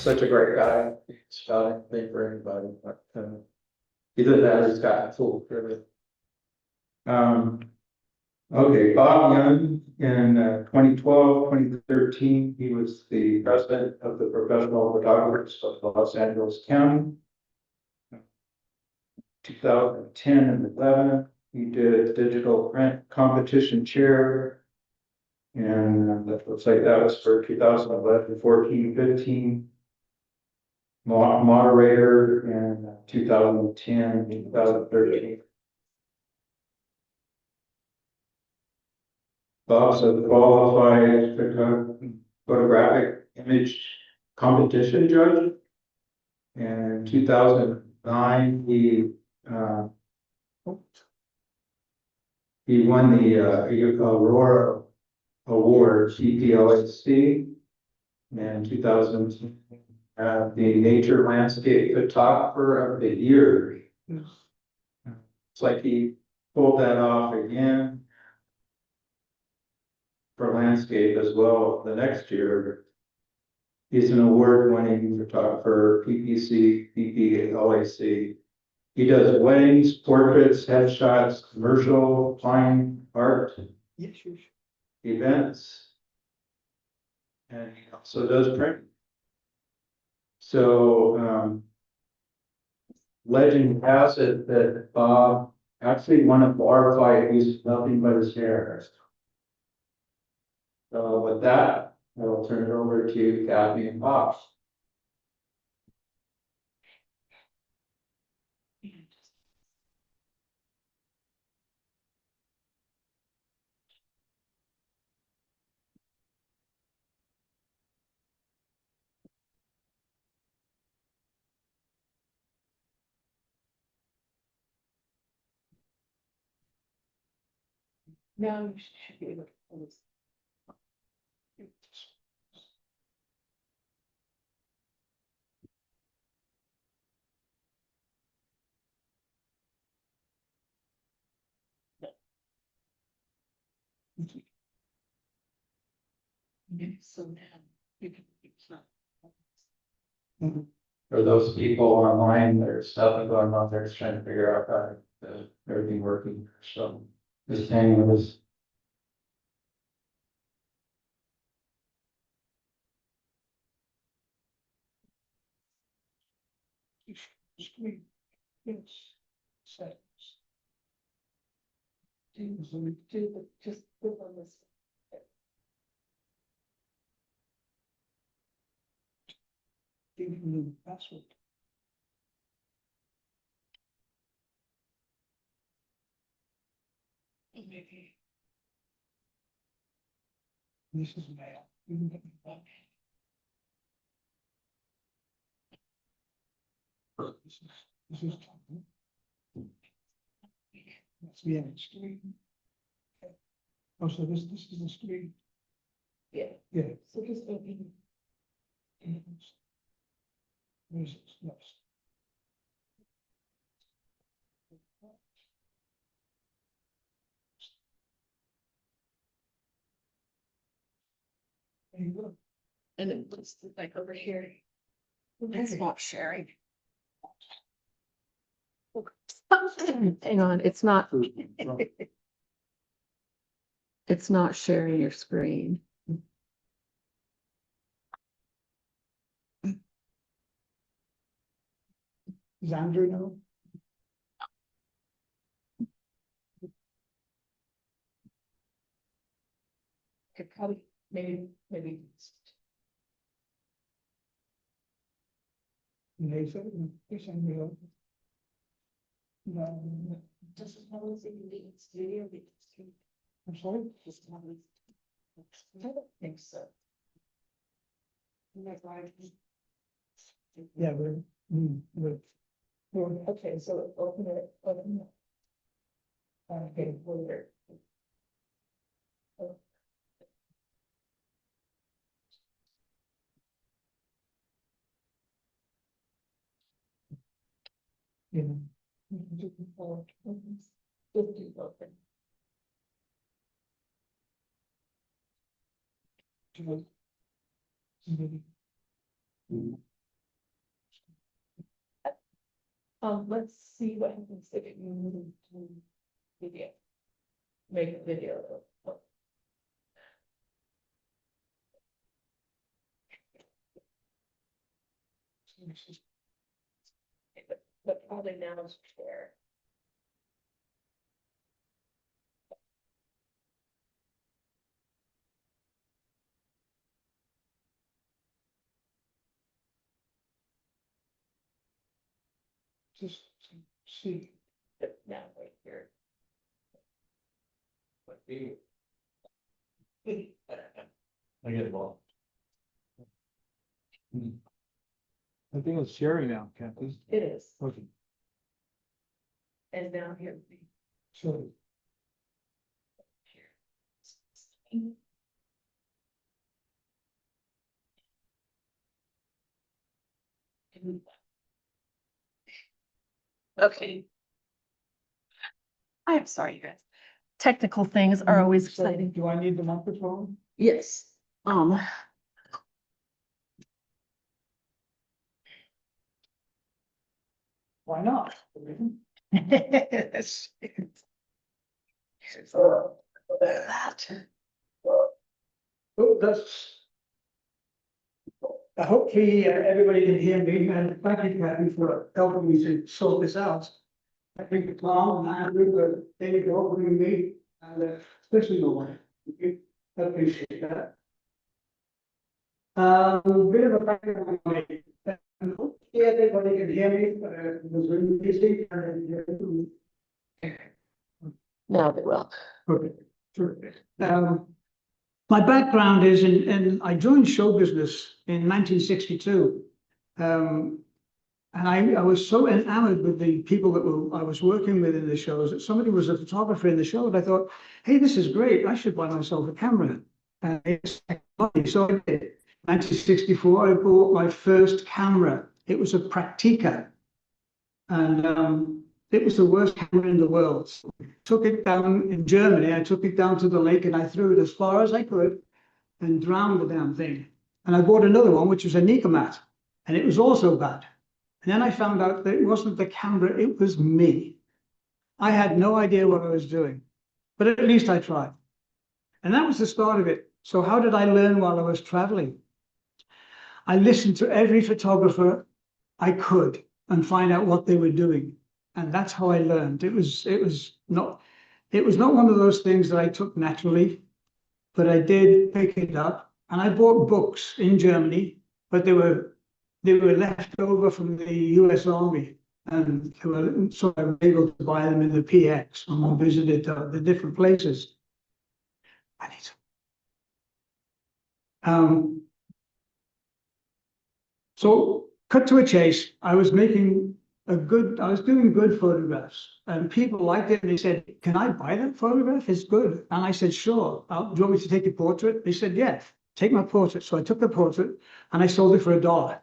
such a great guy. He's got anything for anybody, but either that or he's got a tool for it. Okay, Bob Young in 2012, 2013, he was the president of the Professional Photographers of Los Angeles County. 2010 and 11, he did digital print competition chair. And that looks like that was for 2011, 14, 15. Moderator in 2010, 2013. Bob's a qualified photographic image competition judge. And in 2009, he won the Aurora Award, CPLSC, and 2010, the Nature Landscape Photographer of the Year. It's like he pulled that off again for landscape as well the next year. He's an award-winning photographer, PPC, PPLAC. He does weddings, portraits, headshots, commercial, fine art, events, and he also does print. So legend has it that Bob actually won a bar fight using nothing but his hair. So with that, I will turn it over to Kathy and Bob. Now you should be able to close. Okay, so now you can. For those people online, there's nothing going on there, just trying to figure out how everything working. So just hang with us. Screen. Yes. Settings. Just click on this. Give you the password. Maybe. This is mail. You can get me back. This is. That's the end screen. Okay. Oh, so this is the screen. Yeah. Yeah. So just open. Yes. There you go. And it looks like over here. It's not sharing. Hang on, it's not sharing your screen. Does Andrew know? Okay, probably, maybe. Nathan, yes, Andrew. No. Does it know it's in the studio? I'm sorry? I don't think so. Yeah, we're. Okay, so open it. Okay, folder. Yeah. Let's see what happens if you move to video. Make a video. But probably now is share. Just see. Now right here. I get it all. I think it's sharing now, Kathy. It is, Okay, and now here. so Okay. I am sorry, you guys. Technical things are always exciting. do I need the microphone? Yes, Why not? Yes. That. Oh, that's. Hopefully, everybody can hear me, and thank you, Kathy, for helping me to sort this out. I think Tom and Andrew, they go over me, and especially the one. I appreciate that. Bit of a background on me. Hopefully everybody can hear me, but it was really busy. Now they will. Okay, terrific. My background is I joined show business in 1962. And I was so enamored with the people that I was working with in the shows that somebody was a photographer in the show, and I thought, hey, this is great. I should buy myself a camera. So I did. 1964, I bought my first camera. It was a Praktica. And it was the worst camera in the world. Took it down in Germany. I took it down to the lake and I threw it as far as I could and drowned the damn thing. And I bought another one, which was a Nikomat, and it was also bad. And then I found out that it wasn't the camera, it was me. I had no idea what I was doing, but at least I tried. And that was the start of it. So how did I learn while I was traveling? I listened to every photographer I could and find out what they were doing. And that's how I learned. It was not one of those things that I took naturally, but I did pick it up. And I bought books in Germany, but they were left over from the US Army. And so I was able to buy them in the PX when I visited the different places. I need some. So cut to a chase, I was doing good photographs, and people liked it, and they said, can I buy that photograph? It's good. And I said, sure. Do you want me to take your portrait? They said, yeah, take my portrait. So I took the portrait and I sold it for $1.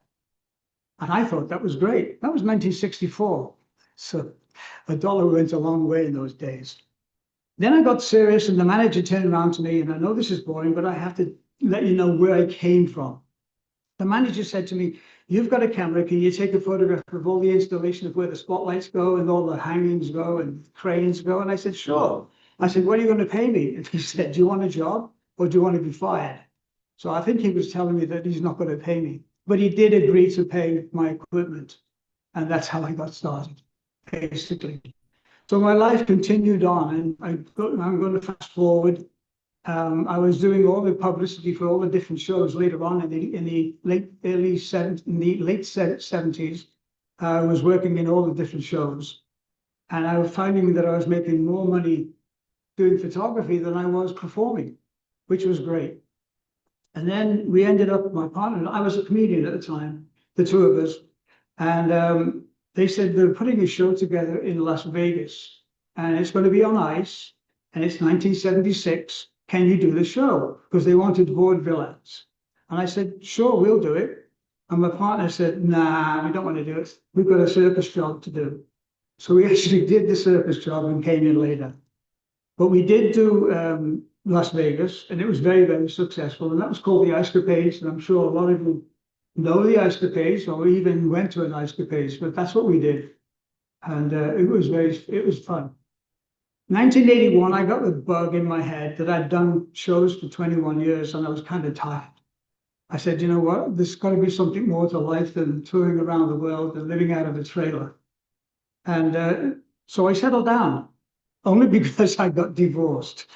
And I thought that was great. That was 1964. So $1 went a long way in those days. Then I got serious, and the manager turned around to me, and I know this is boring, but I have to let you know where I came from. The manager said to me, you've got a camera, can you take a photograph of all the installation of where the spotlights go and all the hangings go and cranes go? And I said, sure. I said, what are you going to pay me? And he said, do you want a job or do you want to be fired? So I think he was telling me that he's not going to pay me, but he did agree to pay my equipment. And that's how I got started, basically. So my life continued on, and I'm going to fast forward. I was doing all the publicity for all the different shows later on in the late 70s. I was working in all the different shows, and I was finding that I was making more money doing photography than I was performing, which was great. And then we ended up, my partner, I was a comedian at the time, the two of us, and they said they're putting a show together in Las Vegas, and it's going to be on ice, and it's 1976. Can you do the show? Because they wanted vaudevillians. And I said, sure, we'll do it. And my partner said, nah, we don't want to do it. We've got a circus job to do. So we actually did the circus job and came in later. But we did do Las Vegas, and it was very, very successful. And that was called the Ice Capades. And I'm sure a lot of you know the Ice Capades, or even went to an Ice Capades, but that's what we did. And it was fun. 1981, I got the bug in my head that I'd done shows for 21 years and I was kind of tired. I said, you know what, there's got to be something more to life than touring around the world and living out of a trailer. And so I settled down, only because I got divorced,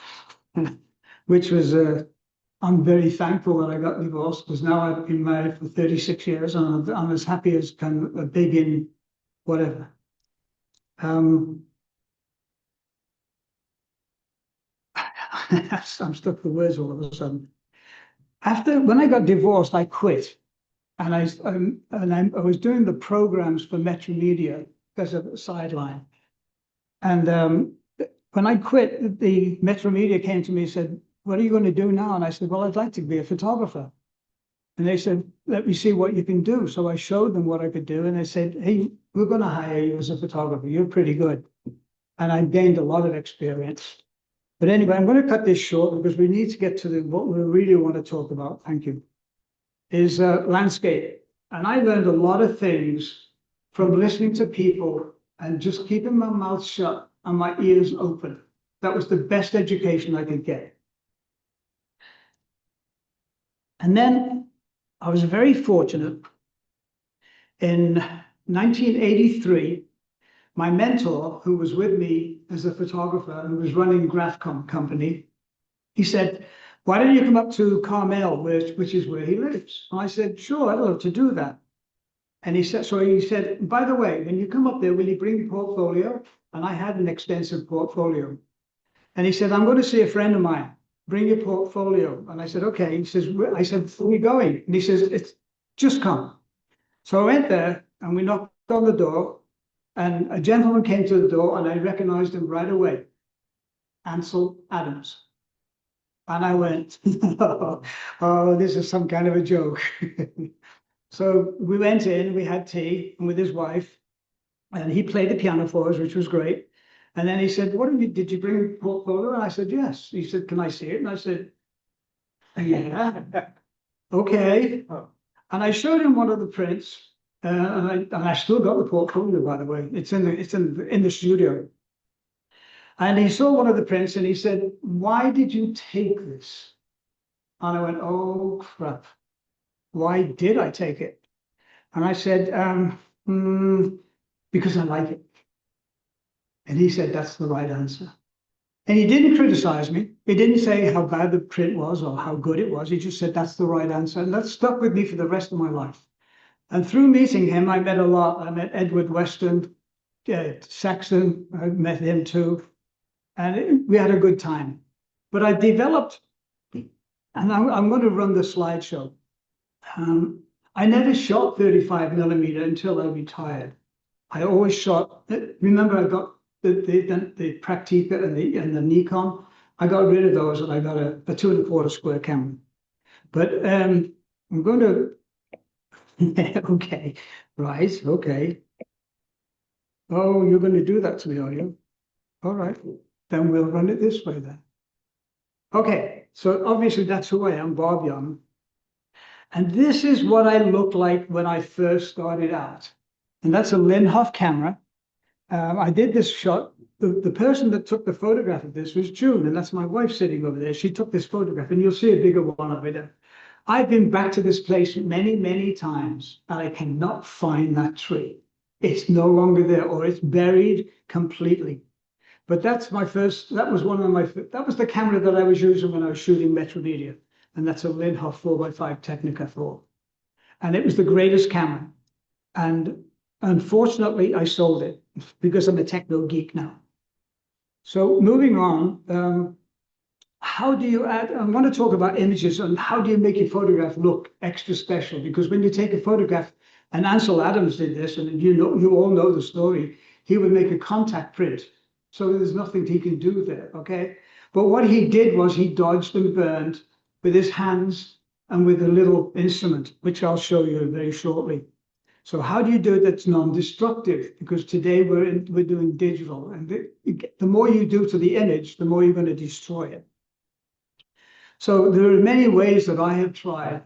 which was, I'm very thankful that I got divorced, because now I've been married for 36 years and I'm as happy as can a big in whatever. I'm stuck for words all of a sudden. When I got divorced, I quit, and I was doing the programs for Metromedia as a sideline. And when I quit, the Metromedia came to me and said, "What are you going to do now?" And I said, "Well, I'd like to be a photographer." And they said, "Let me see what you can do." So I showed them what I could do, and they said, "Hey, we're going to hire you as a photographer. You're pretty good." And I gained a lot of experience. But anyway, I'm going to cut this short because we need to get to what we really want to talk about. Thank you. Is landscape. And I learned a lot of things from listening to people and just keeping my mouth shut and my ears open. That was the best education I could get. And then I was very fortunate. In 1983, my mentor, who was with me as a photographer and was running Graphcom company, he said, "Why don't you come up to Carmel, which is where he lives?" And I said, "Sure, I'd love to do that." And he said, "By the way, when you come up there, will you bring your portfolio?" And I had an extensive portfolio. And he said, "I'm going to see a friend of mine. Bring your portfolio." And I said, "Okay." He says, I said, "Where are you going?" And he says, "It's just come." So I went there and we knocked on the door. And a gentleman came to the door and I recognized him right away. Ansel Adams. And I went, "Oh, this is some kind of a joke." So we went in, we had tea with his wife, and he played the piano for us, which was great. And then he said, did you bring a portfolio?" And I said, "Yes." He said, "Can I see it?" And I said, "Yeah." Okay. And I showed him one of the prints. And I still got the portfolio, by the way. It's in the studio. And he saw one of the prints and he said, "Why did you take this?" And I went, "Oh crap. Why did I take it?" And I said, "Because I like it." And he said, "That's the right answer." And he didn't criticize me. He didn't say how bad the print was or how good it was. He just said, "That's the right answer." And that stuck with me for the rest of my life. And through meeting him, I met a lot. I met Edward Weston, Saxon, I met him too. And we had a good time. But I developed, and I'm going to run the slideshow. I never shot 35mm until I retired. I always shot, remember I got the Praktica and the Nikon. I got rid of those and I got a 2¼ square camera. But I'm going to, okay, right, okay. Oh, you're going to do that to me, are you? All right, then we'll run it this way then. Okay, so obviously that's who I am, Bob Young. And this is what I looked like when I first started out. And that's a Linhof camera. I did this shot. The person that took the photograph of this was June, and that's my wife sitting over there. She took this photograph, and you'll see a bigger one of it. I've been back to this place many, many times, and I cannot find that tree. It's no longer there, or it's buried completely. But that's my first, that was that was the camera that I was using when I was shooting Metromedia. And that's a Linhof 4x5 Technica 4. And it was the greatest camera. And unfortunately, I sold it because I'm a techno geek now. So moving on, how do you add, I want to talk about images and how do you make your photograph look extra special? Because when you take a photograph, and Ansel Adams did this, and you all know the story, he would make a contact print. So there's nothing he can do there, okay? But what he did was he dodged and burned with his hands and with a little instrument, which I'll show you very shortly. So how do you do it that's non-destructive? Because today we're doing digital, and the more you do to the image, the more you're going to destroy it. So there are many ways that I have tried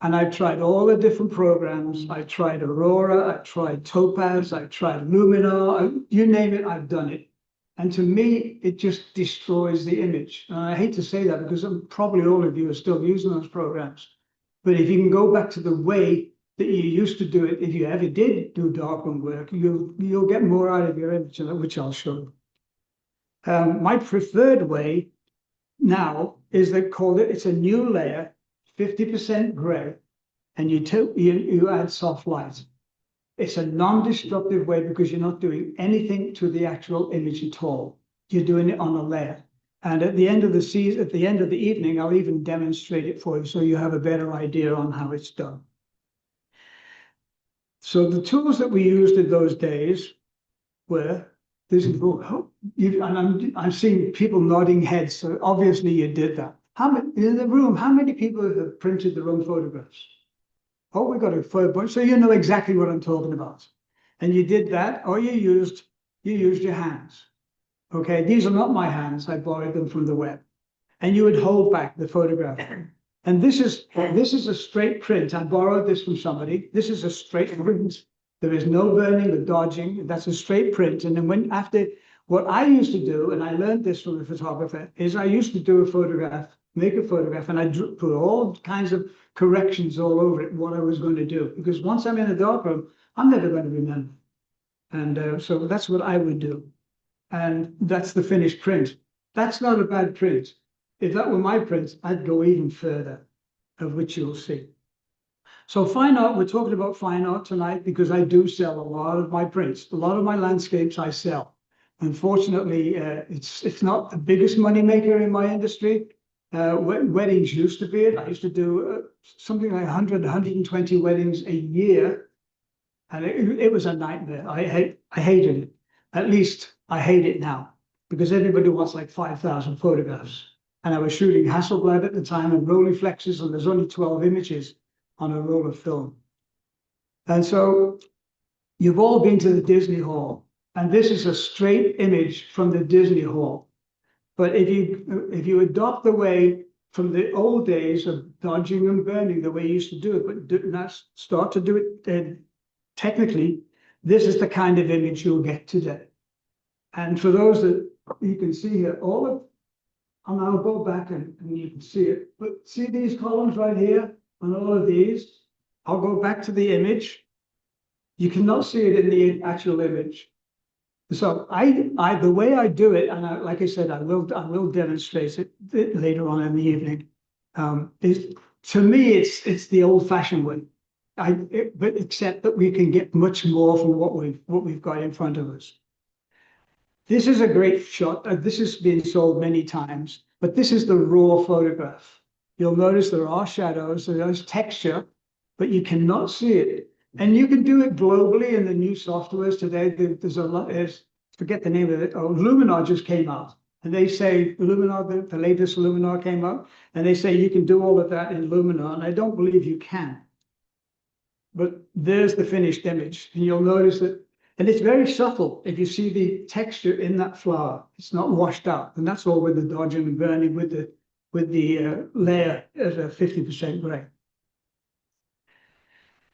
And I tried all the different programs. I tried Aurora, I tried Topaz, I tried Luminar, you name it, I've done it. And to me, it just destroys the image. And I hate to say that because probably all of you are still using those programs. But if you can go back to the way that you used to do it, if you ever did do darkroom work, you'll get more out of your image, which I'll show you. My preferred way now is they call it, it's a new layer, 50% gray, and you add soft light. It's a non-destructive way because you're not doing anything to the actual image at all. You're doing it on a layer. And at the end of the season, at the end of the evening, I'll even demonstrate it for you so you have a better idea on how it's done. So the tools that we used in those days were this. And I'm seeing people nodding heads. So obviously you did that. How many in the room? How many people have printed their own photographs? Oh, we got a photo. So you know exactly what I'm talking about. And you did that, or you used your hands. Okay, these are not my hands. I borrowed them from the web. And you would hold back the photograph. And this is a straight print. I borrowed this from somebody. This is a straight print. There is no burning or dodging. That's a straight print. And then what I used to do, and I learned this from a photographer, is I used to do a photograph, make a photograph, and I put all kinds of corrections all over it, what I was going to do. Because once I'm in a darkroom, I'm never going to remember. And so that's what I would do. And that's the finished print. That's not a bad print. If that were my print, I'd go even further, of which you'll see. So fine art, we're talking about fine art tonight because I do sell a lot of my prints. A lot of my landscapes I sell. Unfortunately, it's not the biggest money maker in my industry. Weddings used to be it. I used to do something like 100, 120 weddings a year. And it was a nightmare. I hated it. At least I hate it now because everybody wants like 5,000 photographs. And I was shooting Hasselblad at the time and Rolleiflexes, and there's only 12 images on a roll of film. And so you've all been to the Disney Hall, and this is a straight image from the Disney Hall. But if you adopt the way from the old days of dodging and burning, the way you used to do it, but not start to do it technically, this is the kind of image you'll get today. And for those that you can see here, and I'll go back and you can see it, but see these columns right here and all of these? I'll go back to the image. You cannot see it in the actual image. So the way I do it, and like I said, I will demonstrate it later on in the evening. To me, it's the old-fashioned way. But except that we can get much more from what we've got in front of us. This is a great shot. This has been sold many times, but this is the raw photograph. You'll notice there are shadows, there's texture, but you cannot see it. And you can do it globally in the new softwares today. There's a lot, forget the name of it. Oh, Luminar just came out. And they say, Luminar, the latest Luminar came out, and they say you can do all of that in Luminar, and I don't believe you can. But there's the finished image, and you'll notice that, and it's very subtle. If you see the texture in that flower, it's not washed out, and that's all with the dodging and burning with the layer as a 50% gray.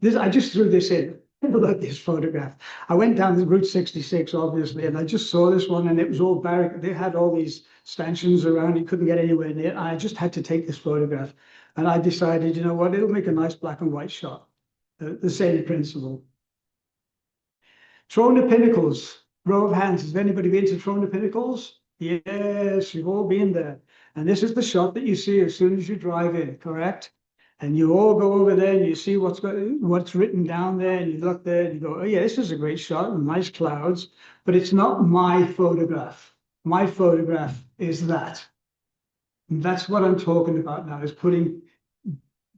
I just threw this in. Look at this photograph. I went down Route 66, obviously, and I just saw this one, and it was all barrack. They had all these stanchions around. You couldn't get anywhere near. I just had to take this photograph, and I decided, you know what? It'll make a nice black and white shot. The same principle. Throne of Pinnacles, row of hands. Has anybody been to Throne of Pinnacles? Yes, you've all been there. And this is the shot that you see as soon as you drive in, correct? And you all go over there and you see what's written down there, and you look there and you go, oh yeah, this is a great shot and nice clouds, but it's not my photograph. My photograph is that. And that's what I'm talking about now, is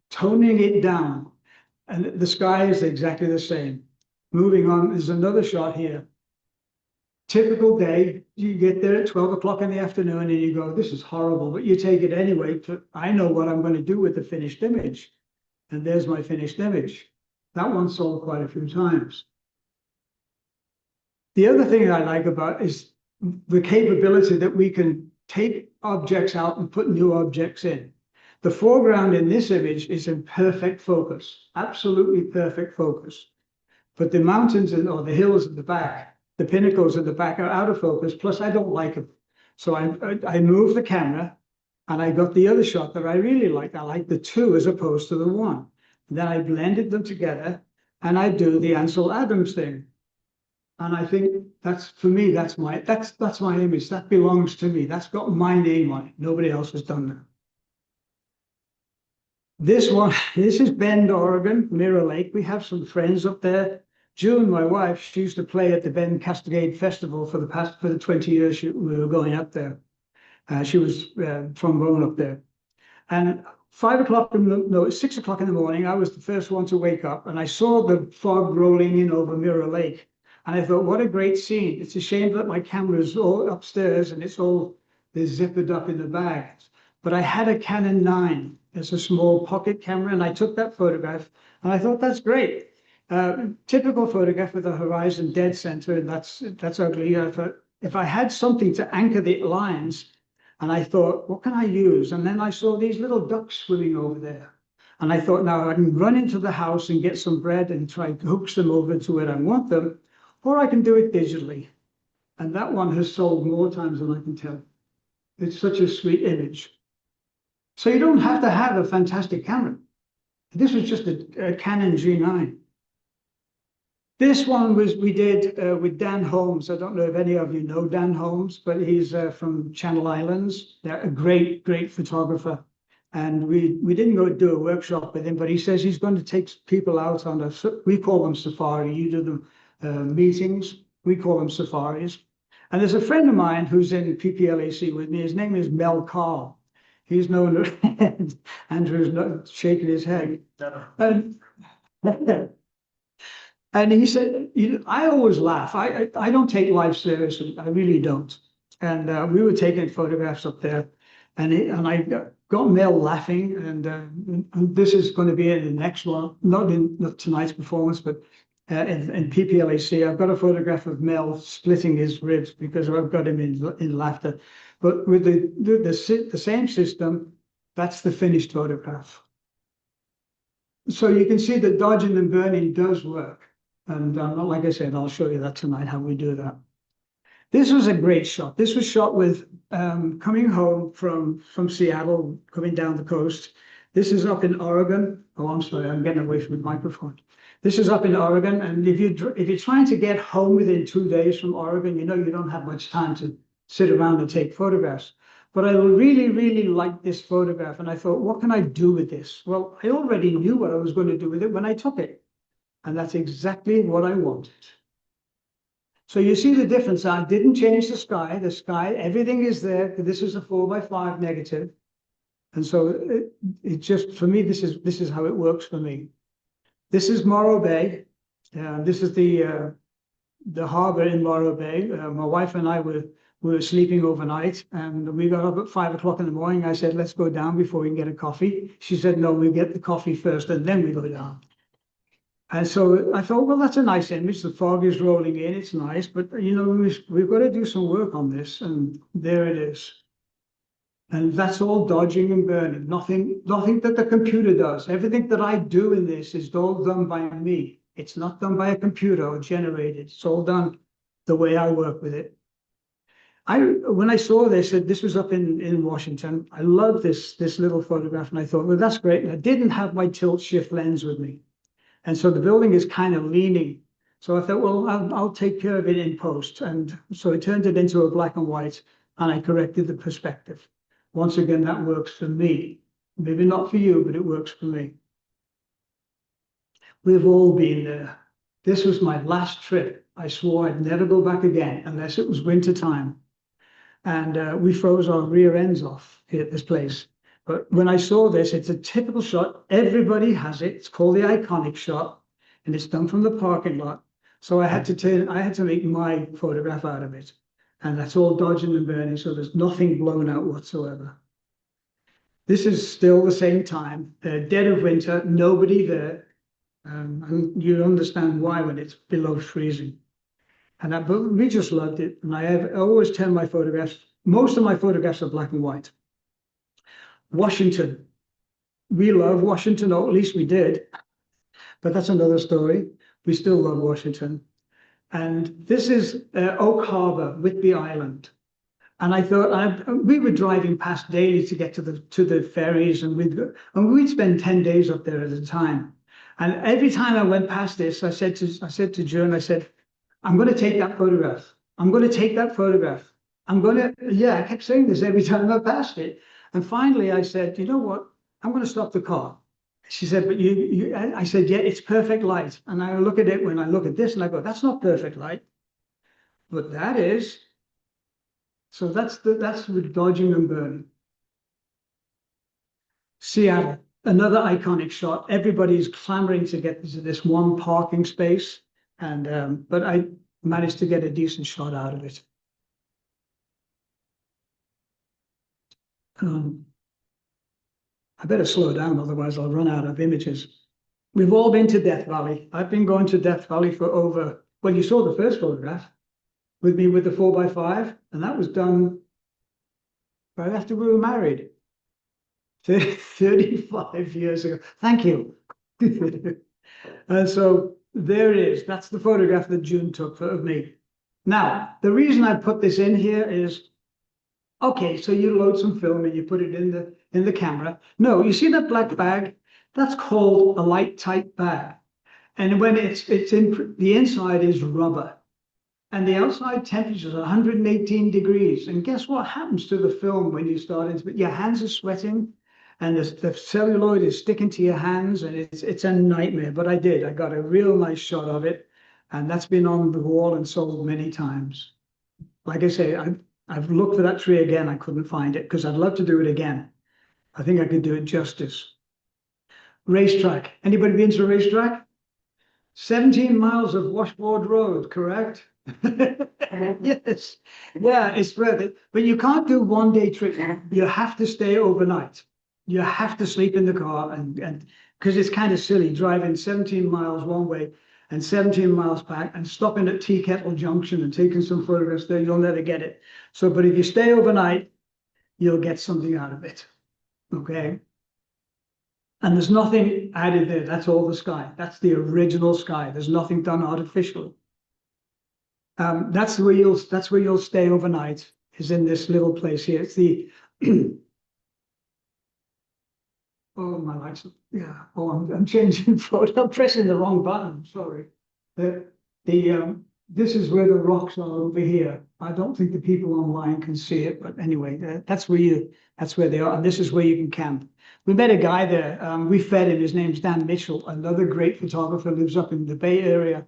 toning it down. And the sky is exactly the same. Moving on, there's another shot here. Typical day, you get there at 12 o'clock in the afternoon and you go, this is horrible, but you take it anyway. I know what I'm going to do with the finished image. And there's my finished image. That one sold quite a few times. The other thing I like about is the capability that we can take objects out and put new objects in. The foreground in this image is in perfect focus, absolutely perfect focus. But the mountains or the hills at the back, the pinnacles at the back are out of focus, plus I don't like them. So I moved the camera and I got the other shot that I really like. I like the two as opposed to the one. Then I blended them together and I do the Ansel Adams thing. And I think that's, for me, that's my image. That belongs to me. That's got my name on it. Nobody else has done that. This one, this is Bend, Oregon, Mirror Lake. We have some friends up there. June, my wife, she used to play at the Bend Cascade Festival for the 20 years we were going up there. She was trombone up there. And 6 o'clock in the morning, I was the first one to wake up, and I saw the fog rolling in over Mirror Lake. And I thought, what a great scene. It's a shame that my camera is all upstairs and it's all zippered up in the bag. But I had a Canon 9 as a small pocket camera, and I took that photograph, and I thought, that's great. Typical photograph with the horizon dead center, and that's ugly. I thought, if I had something to anchor the lines, and I thought, what can I use? And then I saw these little ducks swimming over there. And I thought, now I can run into the house and get some bread and try to hook them over to where I want them, or I can do it digitally. And that one has sold more times than I can tell. It's such a sweet image. So you don't have to have a fantastic camera. This was just a Canon G9. This one we did with Dan Holmes. I don't know if any of you know Dan Holmes, but he's from Channel Islands. They're a great, great photographer. And we didn't go do a workshop with him, but he says he's going to take people out on we call them safari. You do them meetings. We call them safaris. And there's a friend of mine who's in PPLAC with me. His name is Mel Carl. He's known, Andrew's not shaking his head. And he said, I always laugh. I don't take life seriously. I really don't. And we were taking photographs up there, and I got Mel laughing. And this is going to be in the next one, not tonight's performance, but in PPLAC. I've got a photograph of Mel splitting his ribs because I've got him in laughter. But with the same system, that's the finished photograph. So you can see that dodging and burning does work. And like I said, I'll show you that tonight, how we do that. This was a great shot. This was shot with coming home from Seattle, coming down the coast. This is up in Oregon. Oh, I'm sorry, I'm getting away from the microphone. This is up in Oregon. And if you're trying to get home within 2 days from Oregon, you know you don't have much time to sit around and take photographs. But I really, really liked this photograph. And I thought, what can I do with this? Well, I already knew what I was going to do with it when I took it. And that's exactly what I wanted. So you see the difference. I didn't change the sky. The sky, everything is there. This is a 4x5 negative. And so it just, for me, this is how it works for me. This is Morro Bay. This is the harbor in Morro Bay. My wife and I we were sleeping overnight, and we got up at 5 o'clock in the morning. I said, let's go down before we can get a coffee. She said, no, we get the coffee first and then we go down. And so I thought, well, that's a nice image. The fog is rolling in. It's nice, but we've got to do some work on this. And there it is. And that's all dodging and burning. Nothing that the computer does. Everything that I do in this is all done by me. It's not done by a computer or generated. It's all done the way I work with it. When I saw this, this was up in Washington. I loved this little photograph, and I thought, well, that's great. And I didn't have my tilt shift lens with me. And so the building is kind of leaning. So I thought, well, I'll take care of it in post. And so I turned it into a black and white, and I corrected the perspective. Once again, that works for me. Maybe not for you, but it works for me. We've all been there. This was my last trip. I swore I'd never go back again unless it was winter time. And we froze our rear ends off here at this place. But when I saw this, it's a typical shot. Everybody has it. It's called the iconic shot, and it's done from the parking lot. So I had to make my photograph out of it. And that's all dodging and burning, so there's nothing blown out whatsoever. This is still the same time, dead of winter, nobody there. And you understand why when it's below freezing. But we just loved it. And I always tell my photographs, most of my photographs are black and white. Washington. we love Washington, or at least we did, but that's another story. We still love Washington. And this is Oak Harbor, Whidbey Island. And I thought we were driving past daily to get to the ferries, and we'd spend 10 days up there at a time. And every time I went past this, I said to Joan, I said, I'm going to take that photograph. I'm going to take that photograph. I kept saying this every time I passed it. And finally I said, you know what? I'm going to stop the car. She said, but I said, yeah, it's perfect light. And I look at it when I look at this and I go, that's not perfect light. But that is. So that's with dodging and burning. Seattle, another iconic shot. Everybody's clamoring to get to this one parking space. And but I managed to get a decent shot out of it. I better slow down, otherwise I'll run out of images. We've all been to Death Valley. I've been going to Death Valley for over, well, you saw the first photograph with me with the 4x5, and that was done right after we were married. 35 years ago. Thank you. And so there it is. That's the photograph that June took of me. Now, the reason I put this in here is, okay, so you load some film and you put it in the camera. No, you see that black bag? That's called a light tight bag. And when it's in, the inside is rubber. And the outside temperature is 118 degrees. And guess what happens to the film when you start into it? Your hands are sweating and the celluloid is sticking to your hands, and it's a nightmare. But I got a real nice shot of it. And that's been on the wall and sold many times. Like I say, I've looked for that tree again. I couldn't find it because I'd love to do it again. I think I could do it justice. Racetrack. Anybody been to a racetrack? 17 miles of washboard road, correct? Yes. Yeah, it's worth it. But you can't do one-day trip. You have to stay overnight. You have to sleep in the car, and because it's kind of silly driving 17 miles one way and 17 miles back and stopping at Tea Kettle Junction and taking some photographs there. You'll never get it. So, but if you stay overnight, you'll get something out of it. Okay. And there's nothing added there. That's all the sky. That's the original sky. There's nothing done artificially. That's where you'll stay overnight, is in this little place here. It's the oh, my lights. Yeah. Oh, I'm changing photo. I'm pressing the wrong button. Sorry. This is where the rocks are over here. I don't think the people online can see it, but anyway, that's where they are. And this is where you can camp. We met a guy there. We fed him. His name's Dan Mitchell, another great photographer, lives up in the Bay Area.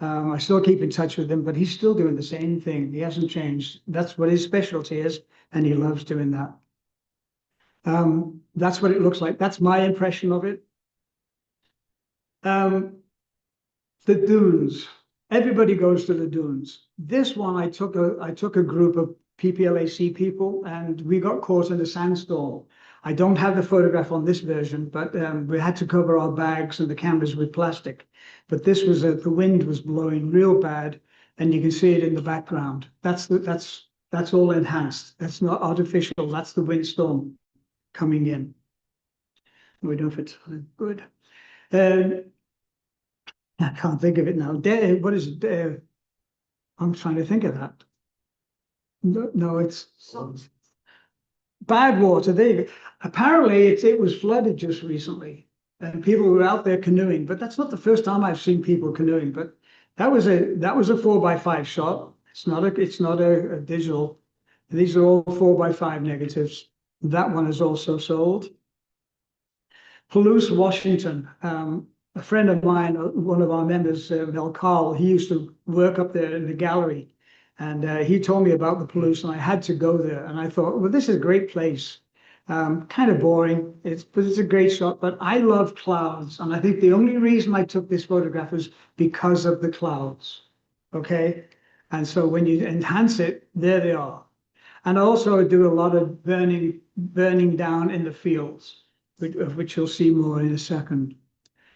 I still keep in touch with him, but he's still doing the same thing. He hasn't changed. That's what his specialty is, and he loves doing that. That's what it looks like. That's my impression of it. The dunes. Everybody goes to the dunes. This one, I took a group of PPLAC people, and we got caught in a sandstorm. I don't have the photograph on this version, but we had to cover our bags and the cameras with plastic. But this was the wind was blowing real bad, and you can see it in the background. That's all enhanced. That's not artificial. That's the windstorm coming in. We don't know if it's good. I can't think of it now. What is it? I'm trying to think of that. No, it's Badwater. There you go. Apparently, it was flooded just recently, and people were out there canoeing. But that's not the first time I've seen people canoeing. But that was a 4x5 shot. It's not a digital. These are all 4x5 negatives. That one is also sold. Palouse, Washington. A friend of mine, one of our members, Mel Carl, he used to work up there in the gallery, and he told me about the Palouse, and I had to go there. And I thought, well, this is a great place. Kind of boring, but it's a great shot. But I love clouds, and I think the only reason I took this photograph is because of the clouds. Okay, and so when you enhance it, there they are. And I also do a lot of burning down in the fields, of which you'll see more in a second.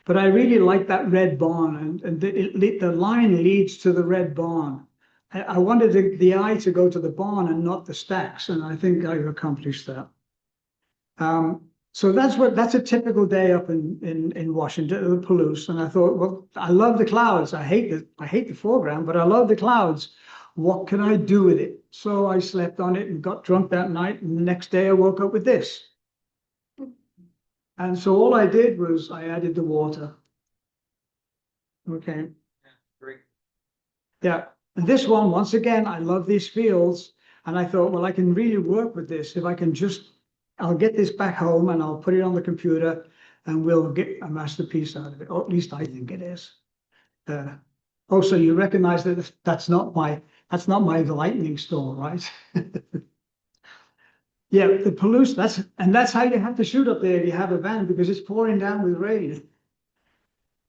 But I really like that red barn, and the line leads to the red barn. I wanted the eye to go to the barn and not the stacks, and I think I've accomplished that. So that's a typical day up in Washington, Palouse. And I thought, well, I love the clouds. I hate the foreground, but I love the clouds. What can I do with it? So I slept on it and got drunk that night. And the next day I woke up with this. And so all I did was I added the water. Okay. Great. Yeah. And this one, once again, I love these fields. And I thought, well, I can really work with this if I can I'll get this back home and I'll put it on the computer and we'll get a masterpiece out of it, or at least I think it is. Also, you recognize that that's not my lightning storm, right? Yeah, the Palouse, that's how you have to shoot up there if you have a van, because it's pouring down with rain.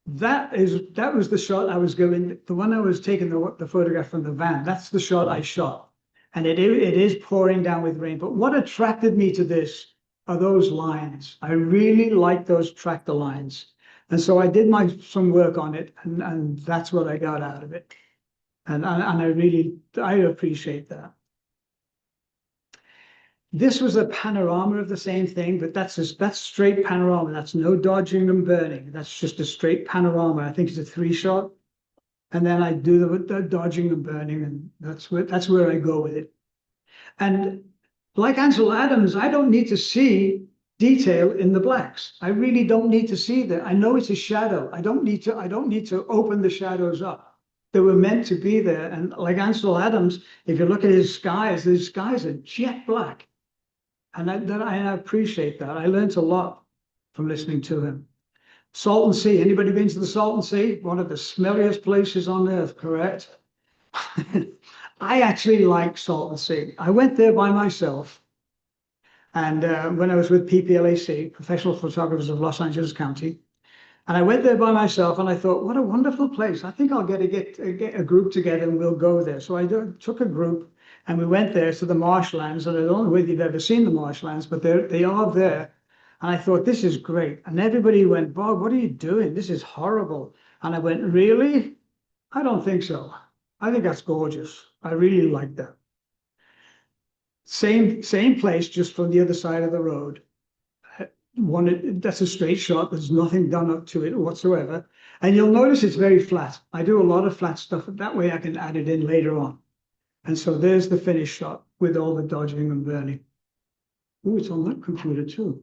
That was the shot I was going, the one I was taking the photograph from the van, that's the shot I shot. And it is pouring down with rain. But what attracted me to this are those lines. I really like those tractor lines. And so I did some work on it, and that's what I got out of it. And I appreciate that. This was a panorama of the same thing, but that's straight panorama. That's no dodging and burning. That's just a straight panorama. I think it's a 3-shot. And then I do the dodging and burning, and that's where I go with it. And like Ansel Adams, I don't need to see detail in the blacks. I really don't need to see that. I know it's a shadow. I don't need to open the shadows up. They were meant to be there. And like Ansel Adams, if you look at his skies are jet black. And I appreciate that. I learned a lot from listening to him. Salton Sea. Anybody been to the Salton Sea? One of the smelliest places on earth, correct? I actually like Salton Sea. I went there by myself. And when I was with PPLAC, Professional Photographers of Los Angeles County, and I went there by myself and I thought, what a wonderful place. I think I'll get a group together and we'll go there. So I took a group and we went there to the marshlands. And I don't know whether you've ever seen the marshlands, but they are there. And I thought, this is great. And everybody went, Bob, what are you doing? This is horrible. And I went, really? I don't think so. I think that's gorgeous. I really like that. Same place, just from the other side of the road. That's a straight shot. There's nothing done up to it whatsoever. And you'll notice it's very flat. I do a lot of flat stuff. That way I can add it in later on. And so there's the finished shot with all the dodging and burning. Oh, it's on that computer too.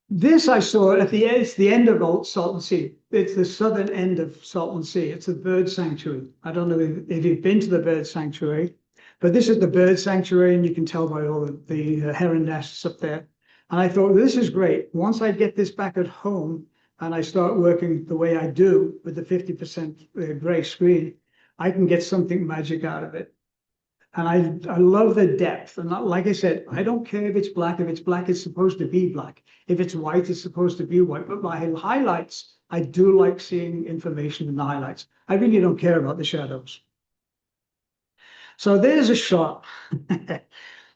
This I saw at it's the end of Old Salton Sea. It's the southern end of Salton Sea. It's a bird sanctuary. I don't know if you've been to the bird sanctuary, but this is the bird sanctuary, and you can tell by all the heron nests up there. And I thought, this is great. Once I get this back at home and I start working the way I do with the 50% gray screen, I can get something magic out of it. And I love the depth. And like I said, I don't care if it's black. If it's black, it's supposed to be black. If it's white, it's supposed to be white. But my highlights, I do like seeing information in the highlights. I really don't care about the shadows. So there's a shot.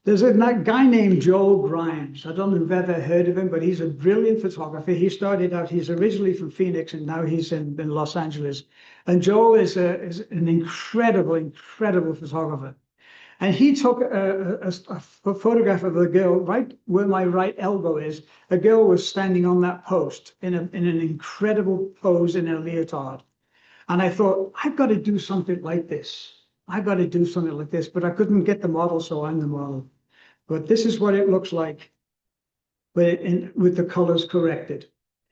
There's a guy named Joel Grimes. I don't know if you've ever heard of him, but he's a brilliant photographer. He started out, he's originally from Phoenix, and now he's in Los Angeles. And Joel is an incredible photographer. And he took a photograph of a girl right where my right elbow is. A girl was standing on that post in an incredible pose in a leotard. And I thought, I've got to do something like this. I've got to do something like this, but I couldn't get the model, so I'm the model. But this is what it looks like with the colors corrected.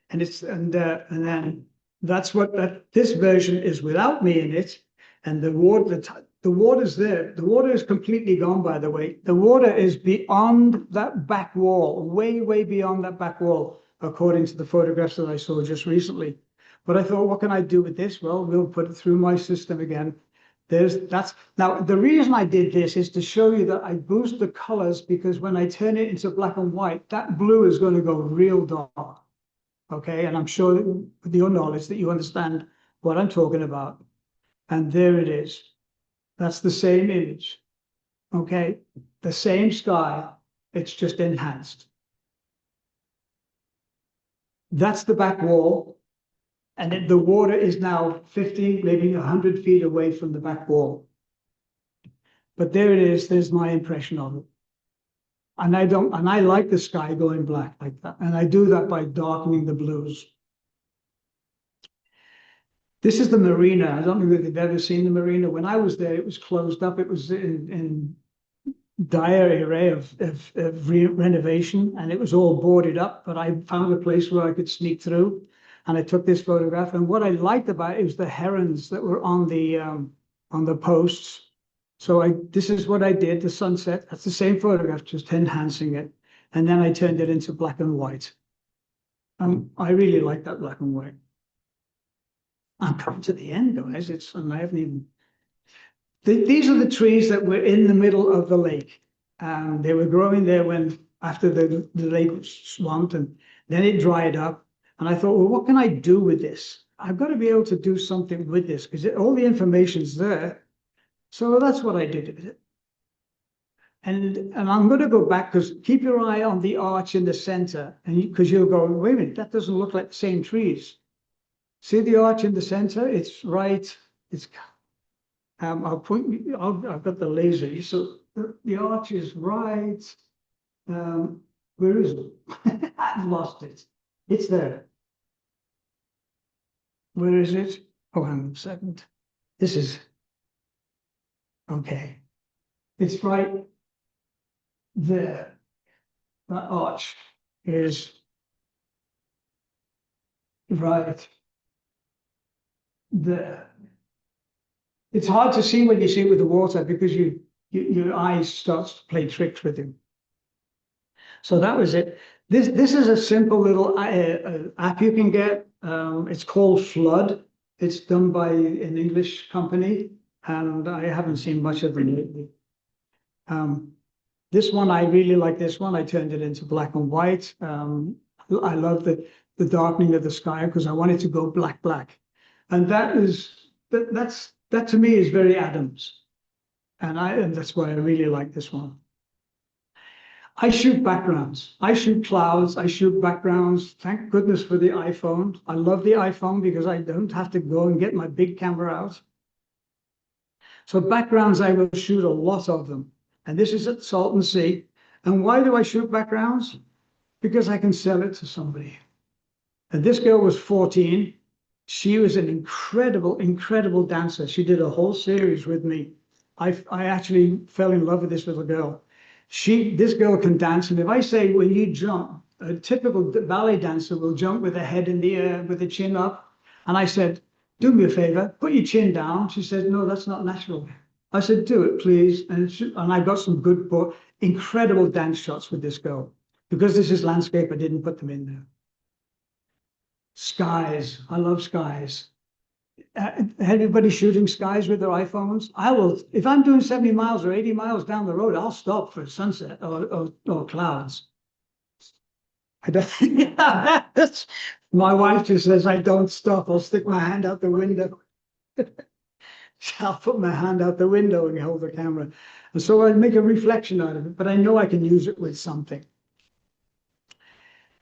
And then that's what this version is without me in it. And the water's there. The water is completely gone, by the way. The water is beyond that back wall, way beyond that back wall, according to the photographs that I saw just recently. But I thought, what can I do with this? Well, we'll put it through my system again. Now, the reason I did this is to show you that I boost the colors, because when I turn it into black and white, that blue is going to go real dark. Okay, and I'm sure that with your knowledge that you understand what I'm talking about. And there it is. That's the same image. Okay, the same sky, it's just enhanced. That's the back wall. And the water is now 50, maybe 100 feet away from the back wall. But there it is. There's my impression of it. And I like the sky going black like that. And I do that by darkening the blues. This is the marina. I don't know if you've ever seen the marina. When I was there, it was closed up. It was in dire array of renovation, and it was all boarded up, but I found a place where I could sneak through, and I took this photograph. And what I liked about it was the herons that were on the posts. So this is what I did, the sunset. That's the same photograph, just enhancing it. And then I turned it into black and white. I really like that black and white. I'm coming to the end, guys. I haven't even. These are the trees that were in the middle of the lake. They were growing there after the lake was swamped, and then it dried up. And I thought, well, what can I do with this? I've got to be able to do something with this because all the information's there. So that's what I did with it. And I'm going to go back because keep your eye on the arch in the center, and because you'll go, wait a minute, that doesn't look like the same trees. See the arch in the center? It's right. I'll point. I've got the laser. So the arch is right. Where is it? I've lost it. It's there. Where is it? Oh, hang on a second. This is okay. It's right there. That arch is right there. It's hard to see when you see it with the water because your eyes starts to play tricks with you. So that was it. This is a simple little app you can get. It's called Flood. It's done by an English company, and I haven't seen much of them lately. This one, I really like this one. I turned it into black and white. I love the darkening of the sky because I wanted to go black. And that to me is very Adams. And that's why I really like this one. I shoot backgrounds. I shoot clouds. I shoot backgrounds. Thank goodness for the iPhone. I love the iPhone because I don't have to go and get my big camera out. So backgrounds, I will shoot a lot of them. And this is at Salton Sea. And why do I shoot backgrounds? Because I can sell it to somebody. And this girl was 14. She was an incredible dancer. She did a whole series with me. I actually fell in love with this little girl. This girl can dance. And if I say, when you jump, a typical ballet dancer will jump with the head in the air, with the chin up. And I said, do me a favor, put your chin down. She said, no, that's not natural. I said, do it, please. And I got some good, incredible dance shots with this girl. Because this is landscape, I didn't put them in there. Skies. I love skies. Everybody shooting skies with their iPhones? I will, if I'm doing 70 miles or 80 miles down the road, I'll stop for sunset or clouds. I don't, my wife just says I don't stop. I'll stick my hand out the window. I'll put my hand out the window and hold the camera. And so I make a reflection out of it, but I know I can use it with something.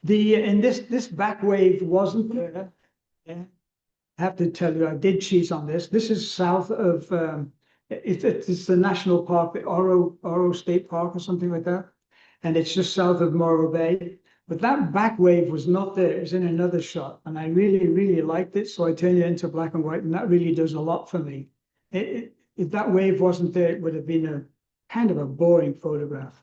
And this back wave wasn't there. Yeah. I have to tell you, I did cheat on this. This is south of, it's the national park, the Oro State Park or something like that. And it's just south of Morro Bay. But that back wave was not there. It was in another shot. And I really liked it. So I turned it into black and white. And that really does a lot for me. If that wave wasn't there, it would have been a kind of a boring photograph.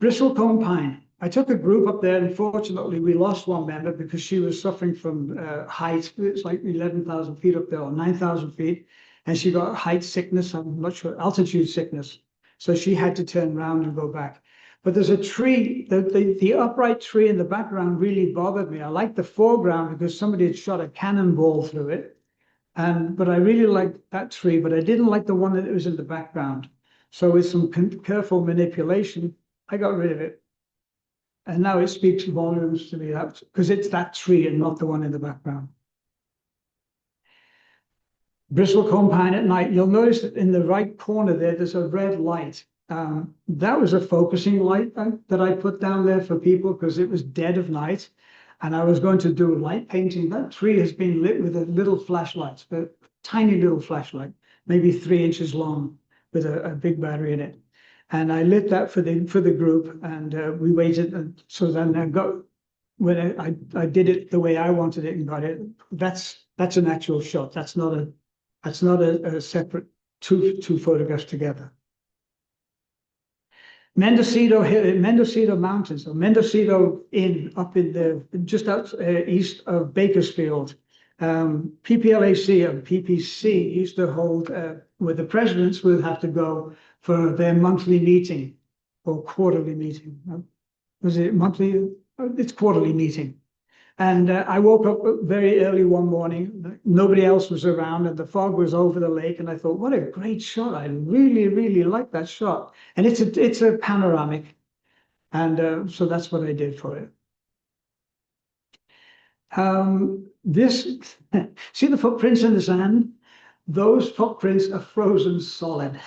Bristlecone pine. I took a group up there. Unfortunately, we lost one member because she was suffering from height. It's like 11,000 feet up there, or 9,000 feet. And she got height sickness, I'm not sure, altitude sickness. So she had to turn around and go back. But there's a tree, the upright tree in the background really bothered me. I liked the foreground because somebody had shot a cannonball through it. But I really liked that tree, but I didn't like the one that was in the background. So with some careful manipulation, I got rid of it. And now it speaks volumes to me because it's that tree and not the one in the background. Bristlecone pine at night. You'll notice that in the right corner there's a red light. That was a focusing light that I put down there for people because it was dead of night. And I was going to do light painting. That tree has been lit with a little flashlight, a tiny little flashlight, maybe 3 inches long with a big battery in it. And I lit that for the group, and we waited. And so then I got when I did it the way I wanted it and got it. That's an actual shot. That's not a separate two photographs together. Mendocino Mountains, or Mendocino Inn, up in the just out east of Bakersfield. PPLAC and PPC used to hold where the presidents would have to go for their monthly meeting or quarterly meeting. Was it monthly? It's quarterly meeting. And I woke up very early one morning. Nobody else was around, and the fog was over the lake. And I thought, what a great shot! I really, really like that shot. And it's a panoramic, and so that's what I did for it. See the footprints in the sand? Those footprints are frozen solid.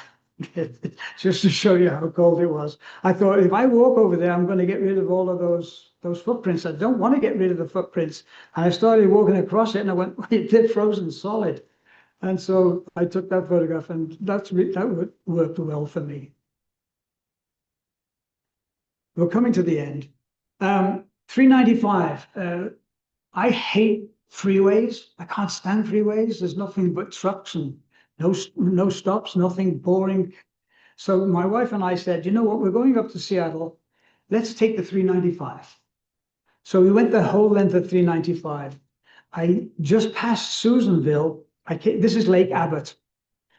Just to show you how cold it was. I thought, if I walk over there, I'm going to get rid of all of those footprints. I don't want to get rid of the footprints. And I started walking across it, and I went, wait, they're frozen solid. And so I took that photograph, and that worked well for me. We're coming to the end. 395. I hate freeways. I can't stand freeways. There's nothing but trucks and no stops, nothing, boring. So my wife and I said, you know what, we're going up to Seattle. Let's take the 395. So we went the whole length of 395. I just passed Susanville. This is Lake Abbott.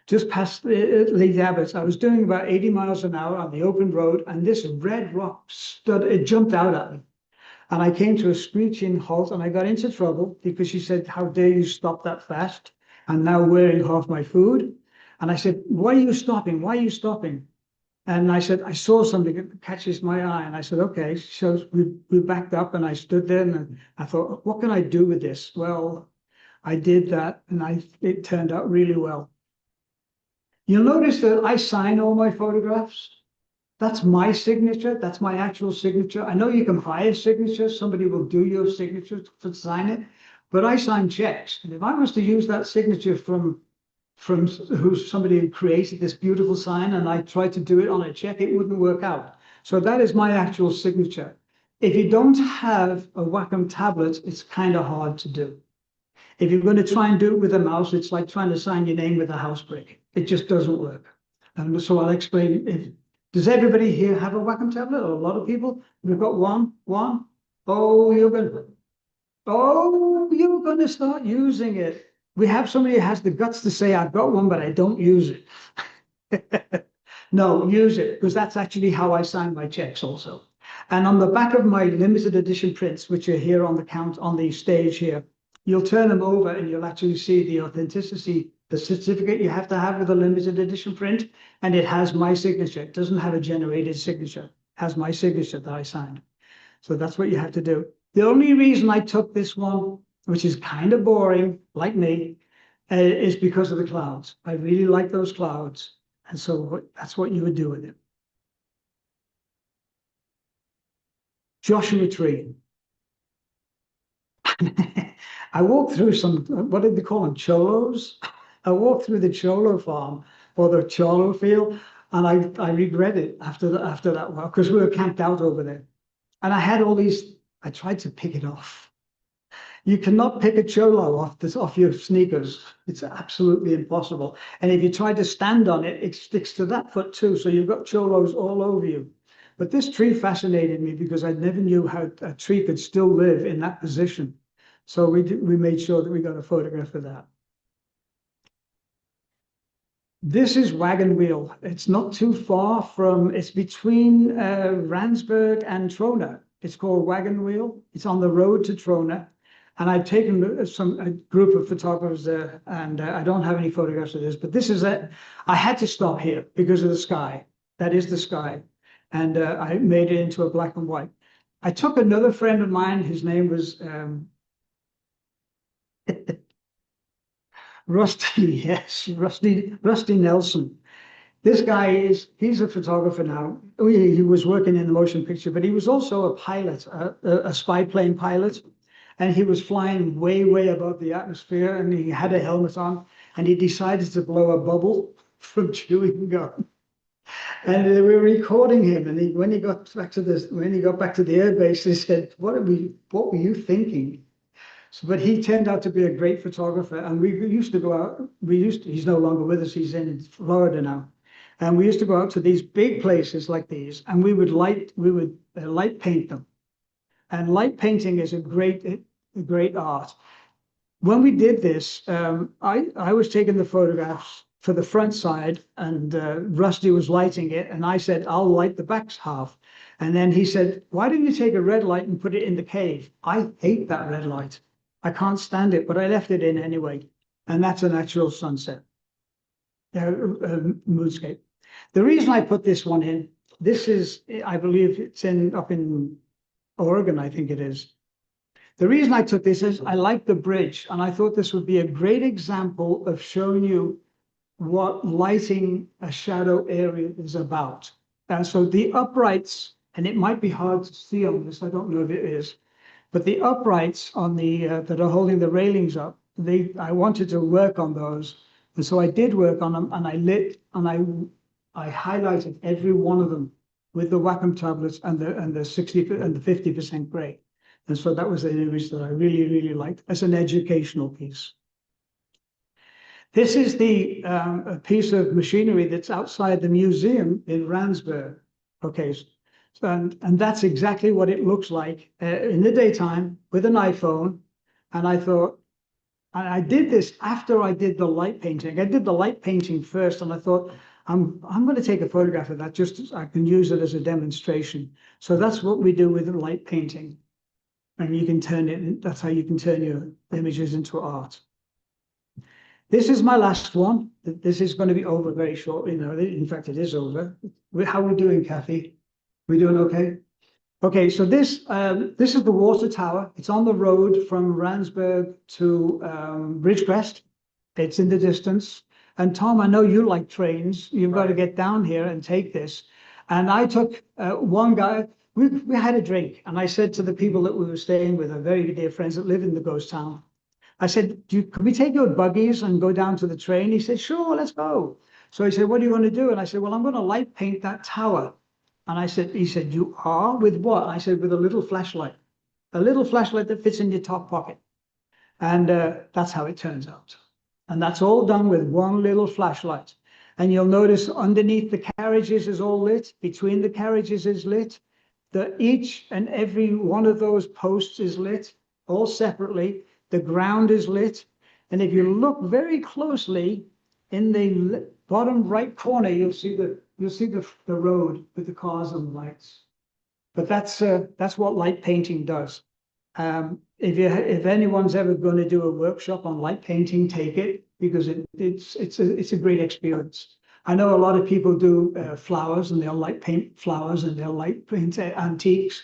Just past Lake Abbott. I was doing about 80 miles an hour on the open road, and this red rock it jumped out at me. And I came to a screeching halt, and I got into trouble because she said, how dare you stop that fast? I'm now wearing half my food. And I said, why are you stopping? Why are you stopping? And I said, I saw something that catches my eye. And I said, okay. So we backed up, and I stood there, and I thought, what can I do with this? Well, I did that, and it turned out really well. You'll notice that I sign all my photographs. That's my signature. That's my actual signature. I know you can buy a signature. Somebody will do your signature to sign it. But I sign checks. And if I was to use that signature from somebody who created this beautiful sign, and I tried to do it on a check, it wouldn't work out. So that is my actual signature. If you don't have a Wacom tablet, it's kind of hard to do. If you're going to try and do it with a mouse, it's like trying to sign your name with a house brick. It just doesn't work. And so I'll explain. Does everybody here have a Wacom tablet, or a lot of people? We've got one. Oh, you're going to start using it. We have somebody who has the guts to say, I've got one, but I don't use it. No, use it, because that's actually how I sign my checks also. And on the back of my limited edition prints, which are here on the stage here, you'll turn them over and you'll actually see the authenticity, the certificate you have to have with a limited edition print, and it has my signature. It doesn't have a generated signature. It has my signature that I signed. So that's what you have to do. The only reason I took this one, which is kind of boring, like me, is because of the clouds. I really like those clouds. And so that's what you would do with it. Joshua Tree. I walked through some, what did they call them, cholos? I walked through the cholo farm or the cholo field, and I regret it after that while, because we were camped out over there. And I had all these, I tried to pick it off. You cannot pick a cholo off your sneakers. It's absolutely impossible. And if you try to stand on it, it sticks to that foot too. So you've got cholos all over you. But this tree fascinated me because I never knew how a tree could still live in that position. So we made sure that we got a photograph of that. This is Wagon Wheel. It's not too far from, it's between Randsburg and Trona. It's called Wagon Wheel. It's on the road to Trona. And I've taken a group of photographers there, and I don't have any photographs of this, but this is it. I had to stop here because of the sky. That is the sky. And I made it into a black and white. I took another friend of mine, his name was Rusty Nelson. This guy he's a photographer now. He was working in the motion picture, but he was also a pilot, a spy plane pilot. And he was flying way, way above the atmosphere, and he had a helmet on, and he decided to blow a bubble from chewing gum. And they were recording him, and when he got back to the airbase, they said, what were you thinking? So, but he turned out to be a great photographer, and we used to go out, he's no longer with us, he's in Florida now. And we used to go out to these big places like these, and we would light paint them. And light painting is a great art. When we did this, I was taking the photographs for the front side, and Rusty was lighting it, and I said, I'll light the back half. And then he said, why don't you take a red light and put it in the cave? I hate that red light. I can't stand it, but I left it in anyway. And that's a natural sunset, moonscape. The reason I put this one in, this is, I believe it's up in Oregon, I think it is. The reason I took this is I like the bridge, and I thought this would be a great example of showing you what lighting a shadow area is about. And so the uprights, and it might be hard to see on this, I don't know if it is, but the uprights on the that are holding the railings up, I wanted to work on those. And so I did work on them, and I highlighted every one of them with the Wacom tablets and the 60 and the 50% gray. And so that was an image that I really, really liked as an educational piece. This is the piece of machinery that's outside the museum in Randsburg. Okay, and that's exactly what it looks like in the daytime with an iPhone. And I thought, and I did this after I did the light painting. I did the light painting first, and I thought, I'm going to take a photograph of that just as I can use it as a demonstration. So that's what we do with the light painting. And you can turn it, that's how you can turn your images into art. This is my last one. This is going to be over very shortly. In fact, it is over. How are we doing, Kathy? We doing okay? Okay, so this is the water tower. It's on the road from Randsburg to Ridgecrest. It's in the distance. And Tom, I know you like trains. You've got to get down here and take this. And I took one guy. We had a drink, and I said to the people that we were staying with, our very dear friends that live in the ghost town, I said, could we take your buggies and go down to the train? He said, sure, let's go. So he said, what do you want to do? And I said, well, I'm going to light paint that tower. And he said, you are? With what? I said, with a little flashlight that fits in your top pocket. And that's how it turns out. And that's all done with one little flashlight. And you'll notice underneath the carriages is all lit. Between the carriages is lit. Each and every one of those posts is lit, all separately. The ground is lit. And if you look very closely in the bottom right corner, you'll see the road with the cars and the lights. But that's what light painting does. If anyone's ever going to do a workshop on light painting, take it, because it's a great experience. I know a lot of people do flowers, and they'll light paint flowers, and they'll light paint antiques.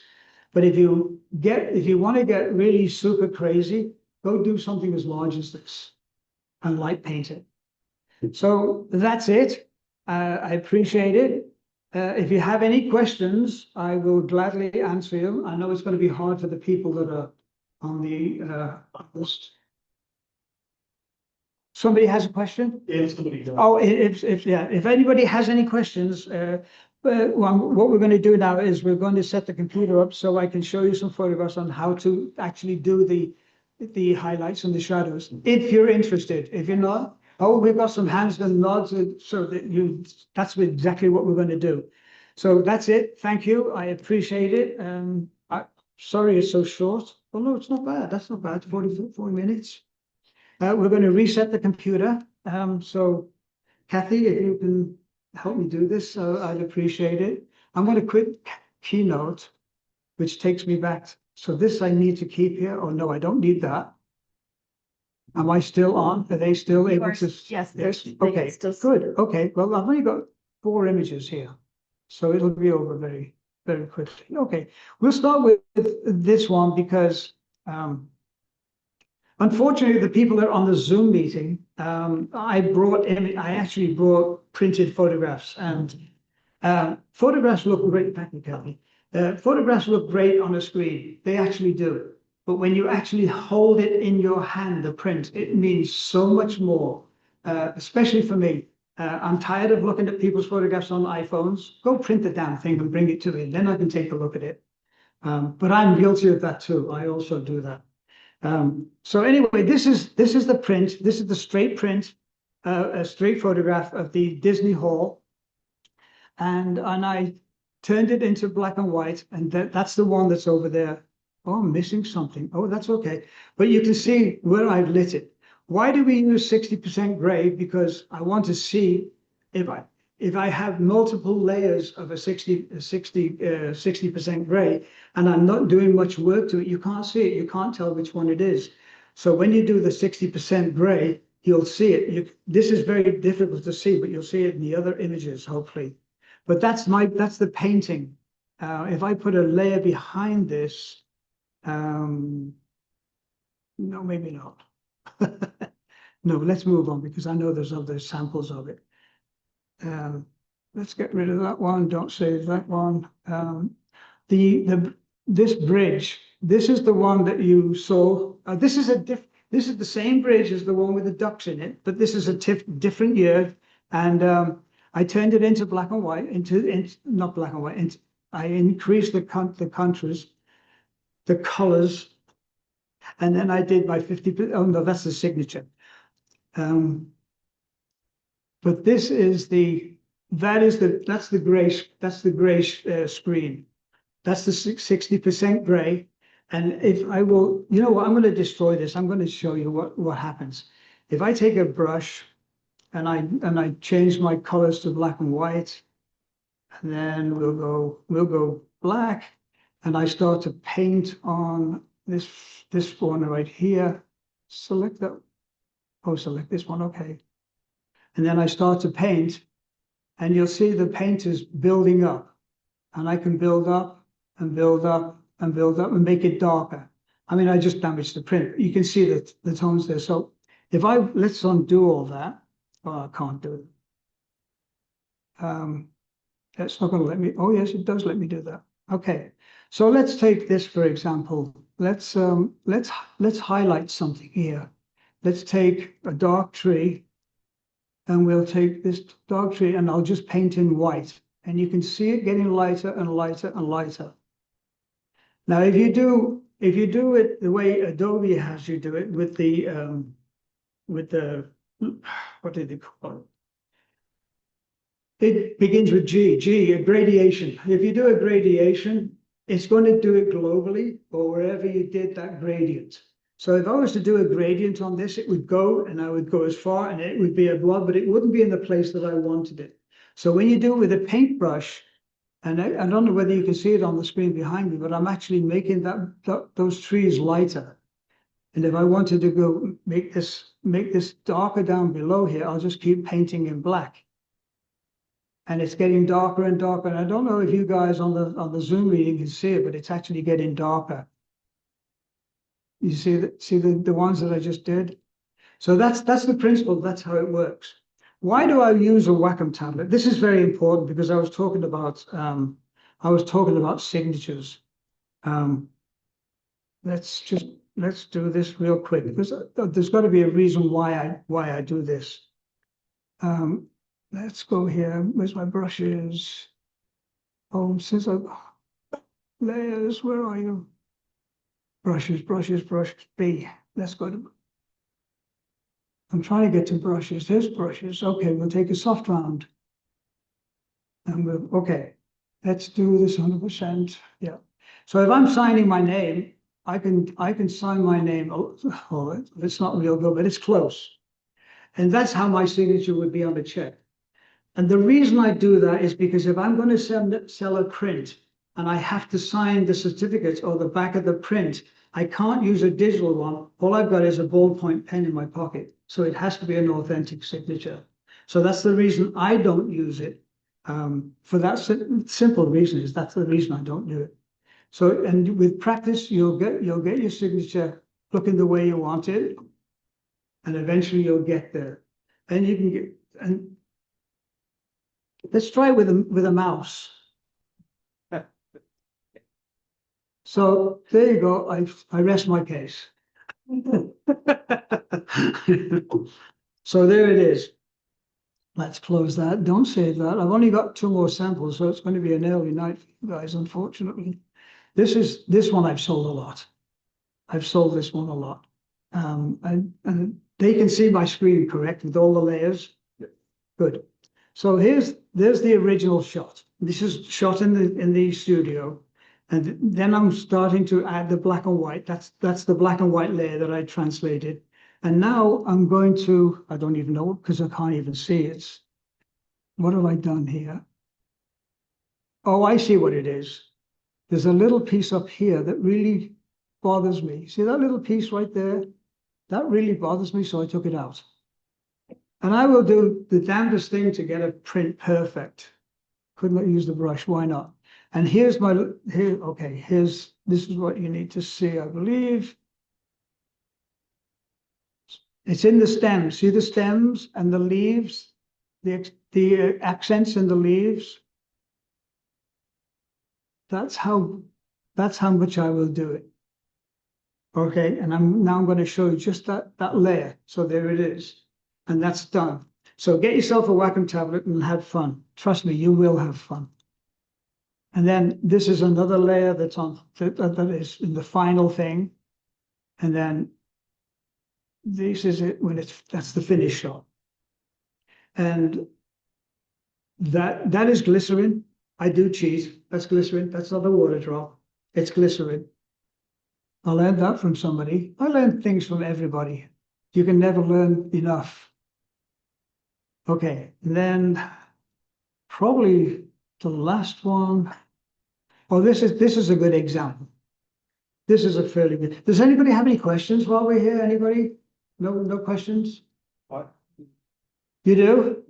But if you want to get really super crazy, go do something as large as this and light paint it. So that's it. I appreciate it. If you have any questions, I will gladly answer you. I know it's going to be hard for the people that are on the list. Somebody has a question? Yeah, somebody does. Oh, if anybody has any questions, what we're going to do now is we're going to set the computer up so I can show you some photographs on how to actually do the highlights and the shadows. If you're interested, if you're not, oh, we've got some hands and nods, so that's exactly what we're going to do. So that's it. Thank you. I appreciate it. Sorry it's so short. Oh no, it's not bad. That's not bad. 40 minutes. We're going to reset the computer. So Kathy, if you can help me do this, I'd appreciate it. I'm going to quit Keynote, which takes me back. So this I need to keep here. Oh no, I don't need that. Am I still on? Are they still able to? Yes. Okay, good. Okay, well, I've only got 4 images here, so it'll be over very, very quickly. Okay, we'll start with this one because unfortunately, the people that are on the Zoom meeting, I actually brought printed photographs, and photographs look great. Thank you, Kelly. Photographs look great on a screen. They actually do. But when you actually hold it in your hand, the print, it means so much more, especially for me. I'm tired of looking at people's photographs on iPhones. Go print the damn thing and bring it to me, then I can take a look at it. But I'm guilty of that too. I also do that. So anyway, this is the print. This is the straight print, a straight photograph of the Disney Hall. And I turned it into black and white, and that's the one that's over there. Oh, I'm missing something. Oh, that's okay. But you can see where I've lit it. Why do we use 60% gray? Because I want to see if I have multiple layers of a 60% gray and I'm not doing much work to it, you can't see it. You can't tell which one it is. So when you do the 60% gray, you'll see it. This is very difficult to see, but you'll see it in the other images, hopefully. But that's the painting. If I put a layer behind this, no, maybe not. No, let's move on because I know there's other samples of it. Let's get rid of that one. Don't save that one. This bridge. This is the one that you saw. This is the same bridge as the one with the ducks in it, but this is a different year. And I turned it into black and white. Not black and white. I increased the contrast, the colors, and then I did my 50%. Oh no, that's the signature. But this is that's the gray screen. That's the 60% gray. And if I will, you know what, I'm going to destroy this. I'm going to show you what happens. If I take a brush and I change my colors to black and white, and then we'll go black, and I start to paint on this one right here. Select that. Oh, select this one. Okay. And then I start to paint, and you'll see the paint is building up, and I can build up and build up and build up and make it darker. I mean, I just damaged the print. You can see that the tones there. So if let's undo all that. Oh, I can't do it. That's not going to let me. Oh, yes, it does let me do that. Okay. So let's take this, for example. Let's highlight something here. Let's take a dark tree. And we'll take this dark tree and I'll just paint in white. And you can see it getting lighter and lighter and lighter. Now, if you do it the way Adobe has you do it with the what did they call it? It begins with G, a gradation. If you do a gradation, it's going to do it globally or wherever you did that gradient. So if I was to do a gradient on this, it would go and I would go as far and it would be a blob, but it wouldn't be in the place that I wanted it. So when you do it with a paintbrush, and I don't know whether you can see it on the screen behind me, but I'm actually making those trees lighter. And if I wanted to go make this darker down below here, I'll just keep painting in black. And it's getting darker and darker. And I don't know if you guys on the Zoom meeting can see it, but it's actually getting darker. You see the ones that I just did? So that's the principle, that's how it works. Why do I use a Wacom tablet? This is very important because I was talking about signatures. Let's do this real quick because there's got to be a reason why I do this. Let's go here. Where's my brushes? Oh, layers, where are you? Brushes, B. Let's go to, I'm trying to get to brushes. There's brushes. Okay, we'll take a soft round. And okay, let's do this 100%. Yeah. So if I'm signing my name, I can sign my name. Oh, it's not real good, but it's close. And that's how my signature would be on the check. And the reason I do that is because if I'm going to sell a print and I have to sign the certificate or the back of the print, I can't use a digital one. All I've got is a ballpoint pen in my pocket. So it has to be an authentic signature. So that's the reason I don't use it. For that simple reason is that's the reason I don't do it. So, and with practice, you'll get your signature looking the way you want it. And eventually you'll get there. And you can get, and let's try it with a mouse. So there you go. I rest my case. So there it is. Let's close that. Don't save that. I've only got 2 more samples, so it's going to be an early night for you guys, unfortunately. This one I've sold a lot. I've sold this one a lot. And they can see my screen correct with all the layers. Good. So there's the original shot. This is shot in the studio. And then I'm starting to add the black and white. That's the black and white layer that I translated. And now I'm going to, I don't even know because I can't even see it. What have I done here? Oh, I see what it is. There's a little piece up here that really bothers me. See that little piece right there? That really bothers me, so I took it out. And I will do the damnedest thing to get a print perfect. Could not use the brush, why not? And here's this is what you need to see, I believe. It's in the stems. See the stems and the leaves, the accents in the leaves. That's how much I will do it. Okay, and I'm going to show you just that layer. So there it is, and that's done. So get yourself a Wacom tablet and have fun. Trust me, you will have fun. And then this is another layer that's on that is in the final thing, and then this is it when that's the finished shot. And that is glycerin. I do cheat. That's glycerin. That's not a water drop. It's glycerin. I learned that from somebody. I learned things from everybody. You can never learn enough. Okay, and then probably the last one. Oh, this is a good example. This is a fairly good. Does anybody have any questions while we're here? Anybody? No questions? What? You do?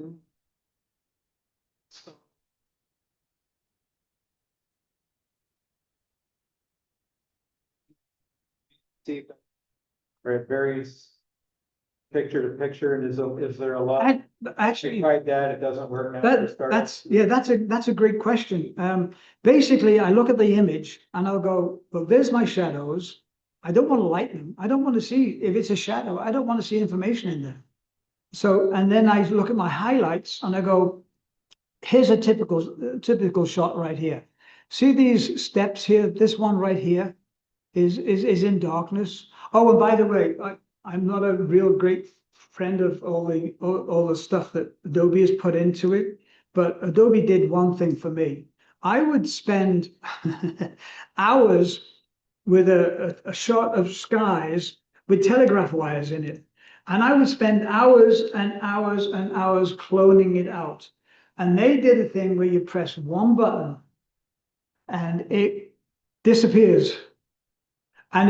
See, where it varies picture to picture, and is there a lot? Actually, Tried that, it doesn't work now. for starters. that's a great question. Basically, I look at the image and I'll go, well, there's my shadows. I don't want to lighten them. I don't want to see if it's a shadow. I don't want to see information in there. So, and then I look at my highlights and I go, here's a typical shot right here. See these steps here? This one right here is in darkness. Oh, and by the way, I'm not a real great friend of all the stuff that Adobe has put into it, but Adobe did one thing for me. I would spend hours with a shot of skies with telegraph wires in it. And I would spend hours and hours and hours cloning it out. And they did a thing where you press one button and it disappears. And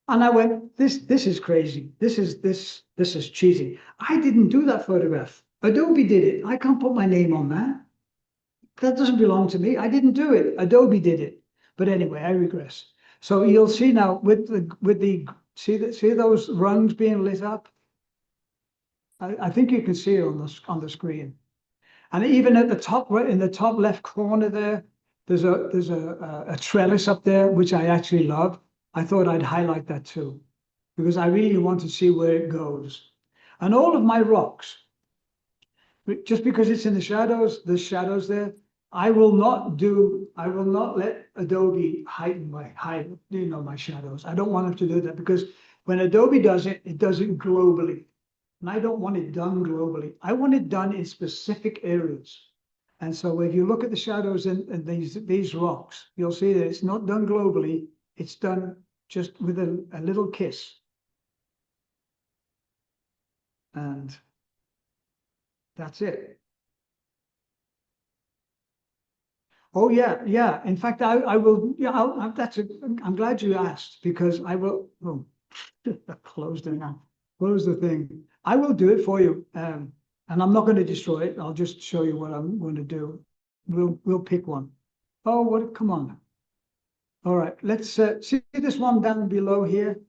I went, this is crazy. This is cheating. I didn't do that photograph. Adobe did it. I can't put my name on that. That doesn't belong to me. I didn't do it. Adobe did it. But anyway, I regress. So you'll see now with the see those rungs being lit up. I think you can see it on the screen. And even at the top, right in the top left corner there, there's a trellis up there, which I actually love. I thought I'd highlight that too, because I really want to see where it goes. And all of my rocks, just because it's in the shadows, there's shadows there. I will not let Adobe hide my shadows. I don't want them to do that, because when Adobe does it, it does it globally. And I don't want it done globally. I want it done in specific areas. And so if you look at the shadows in these rocks, you'll see that it's not done globally. It's done just with a little kiss. And that's it. Oh yeah. In fact, I will. Yeah, I'm glad you asked, because I will. Oh, close it now. Close the thing. I will do it for you, and I'm not going to destroy it. I'll just show you what I'm going to do. We'll pick one. Oh, what? Come on. All right. Let's see this one down below here.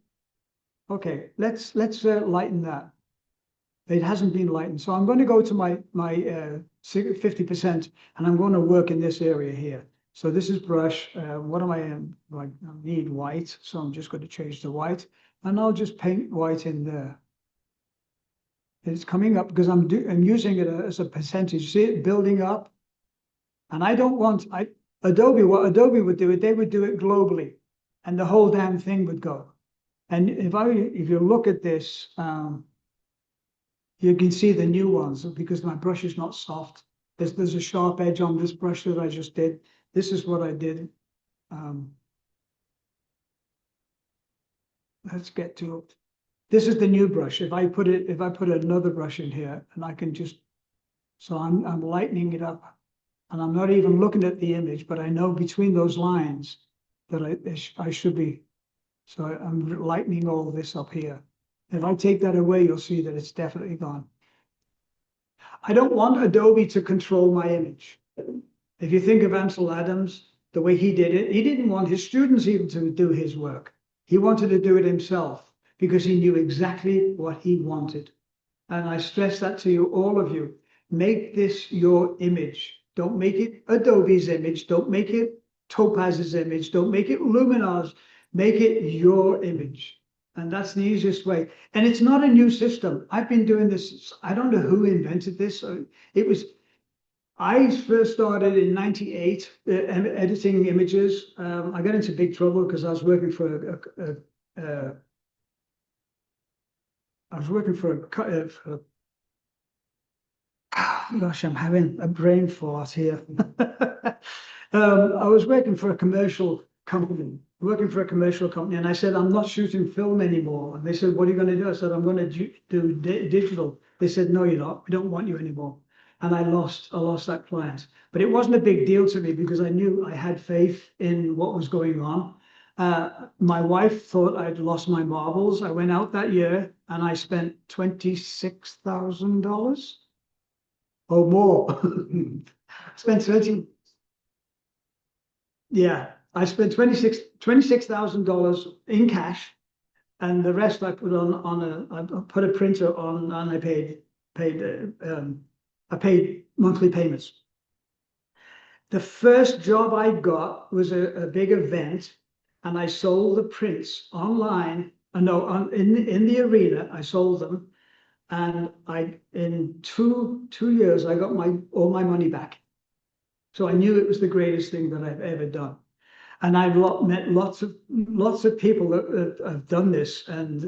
Okay. Let's lighten that. It hasn't been lightened, so I'm going to go to my 50%, and I'm going to work in this area here. So this is brush. What am I in? I need white, so I'm just going to change the white, and I'll just paint white in there. It's coming up because I'm using it as a percentage. See it building up? And I don't want, Adobe, what Adobe would do, they would do it globally and the whole damn thing would go. And if you look at this, you can see the new ones because my brush is not soft. There's a sharp edge on this brush that I just did. This is what I did. Let's get to it. This is the new brush. If I put another brush in here and I can just, so I'm lightening it up and I'm not even looking at the image, but I know between those lines that I should be. So I'm lightening all this up here. If I take that away, you'll see that it's definitely gone. I don't want Adobe to control my image. If you think of Ansel Adams, the way he did it, he didn't want his students even to do his work. He wanted to do it himself because he knew exactly what he wanted. And I stress that to you, all of you. Make this your image. Don't make it Adobe's image. Don't make it Topaz's image. Don't make it Luminar's. Make it your image. And that's the easiest way. And it's not a new system. I've been doing this. I don't know who invented this. I first started in '98 editing images. I got into big trouble because I was working for gosh, I'm having a brain fart here. I was working for a commercial company, and I said, I'm not shooting film anymore. And they said, what are you going to do? I said, I'm going to do digital. They said, no, you're not. We don't want you anymore. And I lost that client. But it wasn't a big deal to me because I knew I had faith in what was going on. My wife thought I'd lost my marbles. I went out that year and I spent $26,000 or more. I spent $26,000 in cash, and the rest I put I put a printer on, and I paid monthly payments. The first job I got was a big event, and I sold the prints online. In the arena, I sold them, and in two years I got all my money back. So I knew it was the greatest thing that I've ever done. And I've met lots of people that have done this, and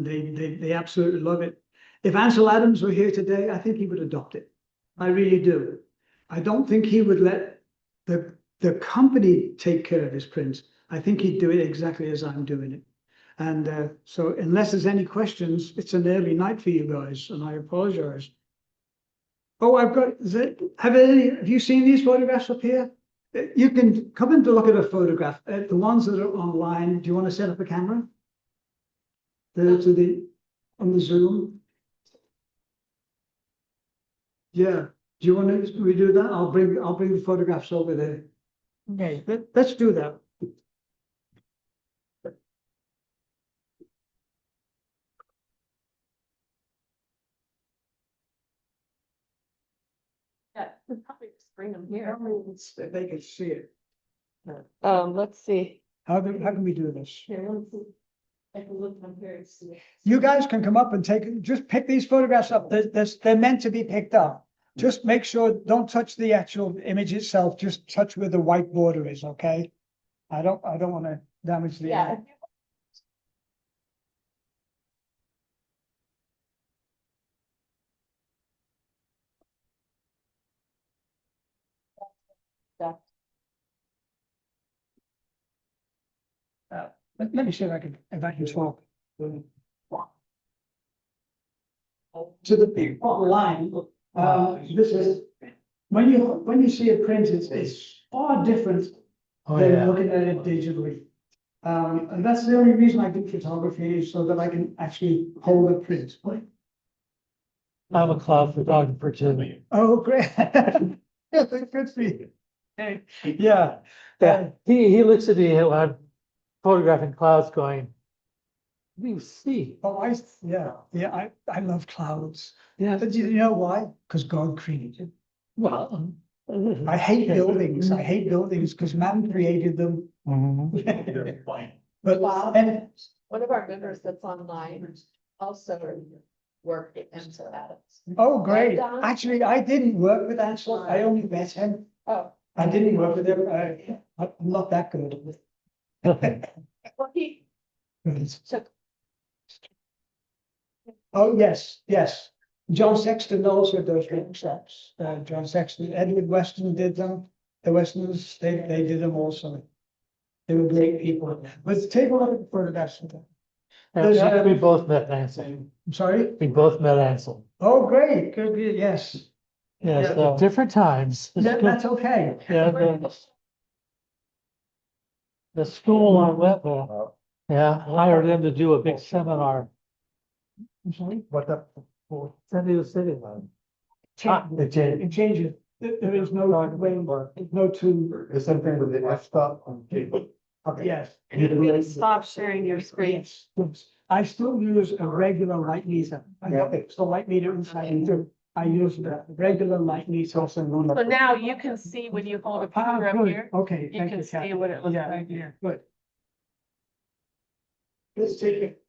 they absolutely love it. If Ansel Adams were here today, I think he would adopt it. I really do. I don't think he would let the company take care of his prints. I think he'd do it exactly as I'm doing it. And so unless there's any questions, it's an early night for you guys, and I apologize. Oh, have you seen these photographs up here? You can come in to look at a photograph. The ones that are online, do you want to set up a camera? On the Zoom? Yeah. Do you want to redo that? I'll bring the photographs over there. Okay, let's do that. Yeah, we'll probably just bring them here. They can see it. Let's see. How can we do this? Here, let's see. I can look them here and see. You guys can come up and just pick these photographs up. They're meant to be picked up. Just make sure, don't touch the actual image itself, just touch where the white border is, okay? I don't want to damage the Yeah. image. Let me see if I can talk. To the big line, this is, when you see a print, it's far different than looking at it digitally. And that's the only reason I do photography, is so that I can actually hold a print. I'm a cloud photographer too. Oh, great. Yeah, good for you. Hey, yeah. Yeah, he looks at me when I'm photographing clouds going, what do you see? Oh, I love clouds. Yeah, But you know why? Because God created. well. I hate buildings. I hate buildings because man created them. But Wow. and One of our members that's online also worked with Ansel Adams. Oh, great. Don? Actually, I didn't work with Ansel. I only met him. Oh, I didn't work with him. I'm not that good. well, he took, Oh, yes, yes. John Sexton also does workshops. John Sexton, Edward Weston did them. The Westons, they did them also. They were great people. But take a look at the photographs of them. There's, Yeah, we both met Ansel. I'm sorry? We both met Ansel. Oh, great. Good, good, yes. Yes, Yeah. at different times. That's okay. Yeah, the school on Wetmore, yeah, hired him to do a big seminar. I'm sorry? What the? San Diego City. It changes. There is no way, no two. Is something with the F stop on cable? Yes. Stop sharing your screen. Yes. I still use a regular light meter. I have the light meter inside and do. I use the regular light meter. So now you can see when you hold a picture up Good. here, Okay. you thank can see Kathy. what it looks Yeah, like. yeah, good. Let's take it.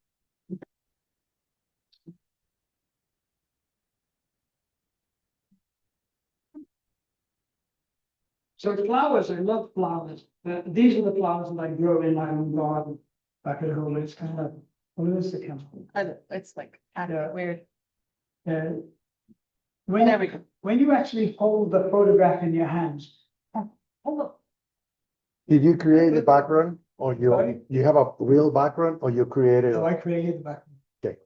So flowers, I love flowers. These are the flowers that I grow in my own garden. Back at home, it's kind of holistic. It's like kind Yeah. of weird. Uh, There we When, go. when you actually hold the photograph in your hands. Hold up. Did you create the background or Sorry? you have a real background or you created? No, I created the background. Okay.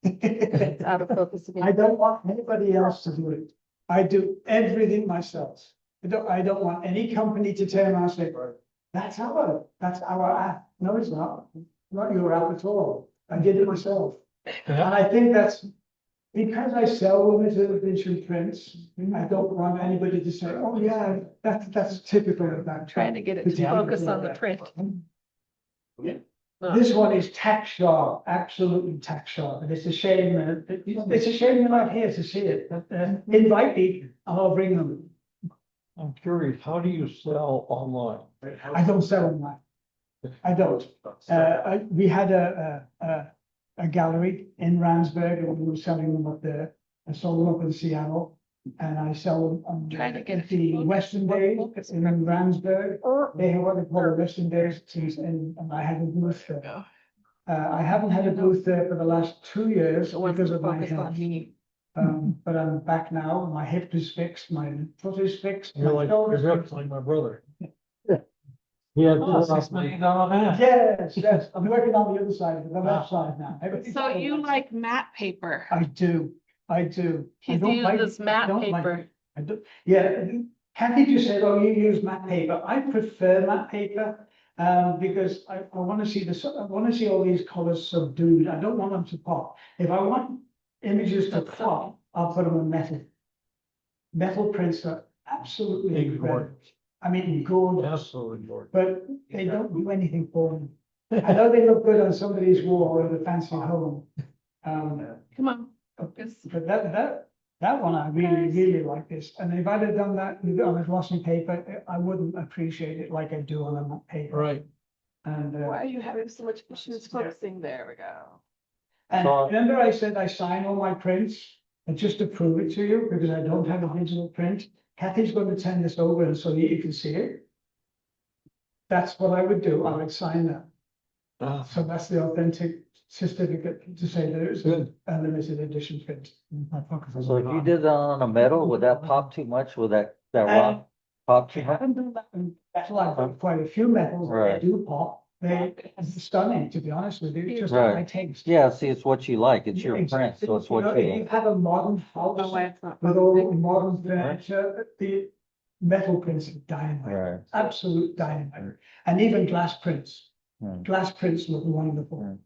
It's out of focus I again. don't want anybody else to do it. I do everything myself. I don't want any company to turn around and say, that's our app. No, it's not. Not your app at all. I did it myself. And I think that's because I sell limited edition prints. I don't want anybody to say, oh, yeah, that's typical of that. Trying to get it to focus on the print. This one is tack sharp, absolutely tack sharp, and it's a shame, it's a shame you're not here to see it, but invite me, and I'll bring them. I'm curious, how do you sell online? I don't sell them that. I don't. We had a gallery in Ramsburg, and we were selling them up there. I sold them up in Seattle, and I sell them on Trying to get it the to Western Day in Ramsburg. They have what they call the Western Days, and I had a booth there. I haven't had a booth there for the last 2 years The ones because that of my focus on health. me. But I'm back now. My hip is fixed, my foot is fixed. You're my like, shoulder's you're fixed. like my brother. He had Oh, $6 million man. Yes, yes. I'm working on the other side of it, the left side now. So you like matte paper? I do. I do. I He don't like- uses I matte don't like- paper. I do, yeah, Kathy just said, oh, you use matte paper. I prefer matte paper. Because I want to see I want to see all these colors subdued. I don't want them to pop. If I want images to That's pop, I'll put them on metal. Metal prints are absolutely incredible. I mean, gorgeous, Absolutely. but they don't do anything for me. I know they look good on somebody's wall or in a fancy home. Come on, focus. But that one, I really, really like this. And if I'd have done that on a glossy paper, I wouldn't appreciate it like I do on a matte paper. Right. And, Why are you having so much issues focusing? There we go. and So- remember I said I sign all my prints, and just to prove it to you, because I don't have a digital print, Kathy's going to turn this over so that you can see it. That's what I would do. I would sign that. So that's the authentic certificate to say there is Good. a limited edition print. So if you did that on a metal, would that pop too much? Would that rock pop I too much? haven't done that in metal. I've done quite a few metals that Right. they do pop. They're stunning, to be honest with you, just Right. my taste. Yeah, see, it's what you like. It's your print, so it's You know, what if you you, have a modern Oh, house why it's not with all focusing? modern furniture, the metal prints are dynamite, right. absolute dynamite. And even glass prints. Hmm. Glass prints look wonderful.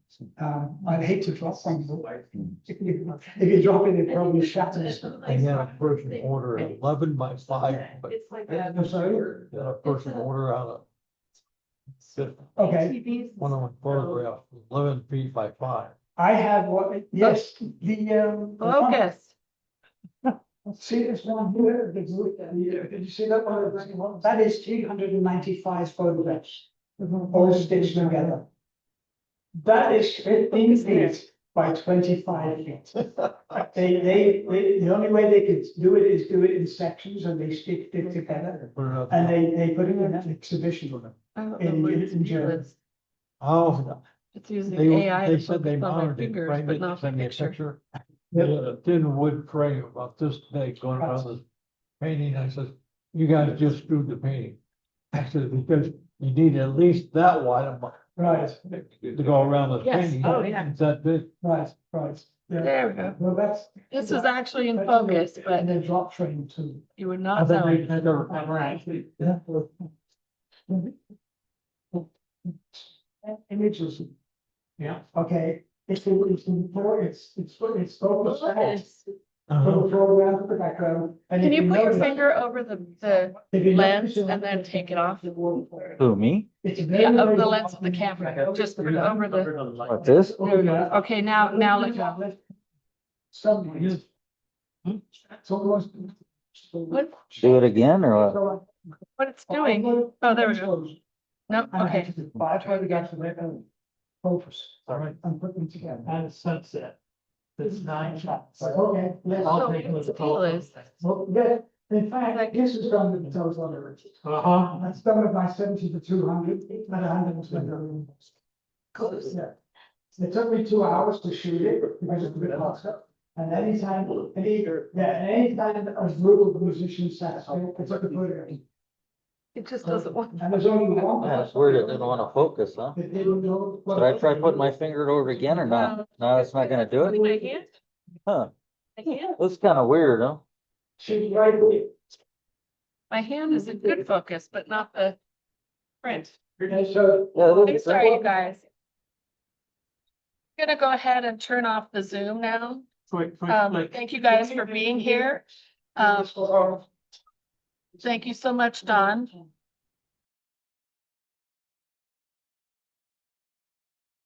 I'd hate to drop one. Hmm. If you drop it, it probably shatters. I had a person order 11 by 5, but It's like Yeah, that. I'm sorry. had a person order out of Okay, TVs. one of my photographs, 11 feet by 5. I have what, yes, the. Focus. See this one here, did you see that one? That is 395 photographs, all stitched together. That is 15 feet by 25 feet. The only way they could do it is do it in sections and they stick it together. And they put it in an exhibition for them. I don't know In- what in it's German. is. Oh, It's using they, AI they to said they focus on my mounted it, fingers, framed but it, not the sent me a picture. picture. They had a thin wood frame about this big going around the painting. I said, you guys just drew the painting. I said, because you need at least that wide of Right, to go around the Yes, painting. oh, yeah. It's that big. right. Yeah. There we go. Well, that's. This is actually in focus, And but then drop train too. you would I not think know they it. never- Images, Yeah. okay, it's focused back. Nice. Uh-huh. Foreground, the background. And Can if you put your notice- finger over the if you lens notice- and then take it off? Who, me? It's Yeah, very, of the very lens of the camera, just over the, What, this? there we go. Okay, now let go. Some. It's almost. What, Do it again or what? what it's doing? Oh, there we go. No, okay. I try to get to make a focus, all right, and put them together. And sunset. It's 9 shots. Okay, let's. Oh, what the deal is. Well, yeah, in fact, this is done with the total on the. Uh-huh. That's done with my 70 to 200, at 120. Close. Yeah. It took me 2 hours to shoot it because it's a bit hot stuff. And anytime a group of musicians sat, so it's like a put it. It just doesn't want. And there's only one. Yeah, it's weird, it didn't wanna focus, huh? that didn't know what- Should I try putting my finger over it again or not? No, it's not gonna do it? My hand? Huh, My hand? that's kinda weird, huh? Should right away. My hand is in good focus, but not the print. And so. Yeah, it I'm is. sorry, you guys. I'm gonna go ahead and turn off the Zoom now. Thank you guys for being here. Thank you so much, Don.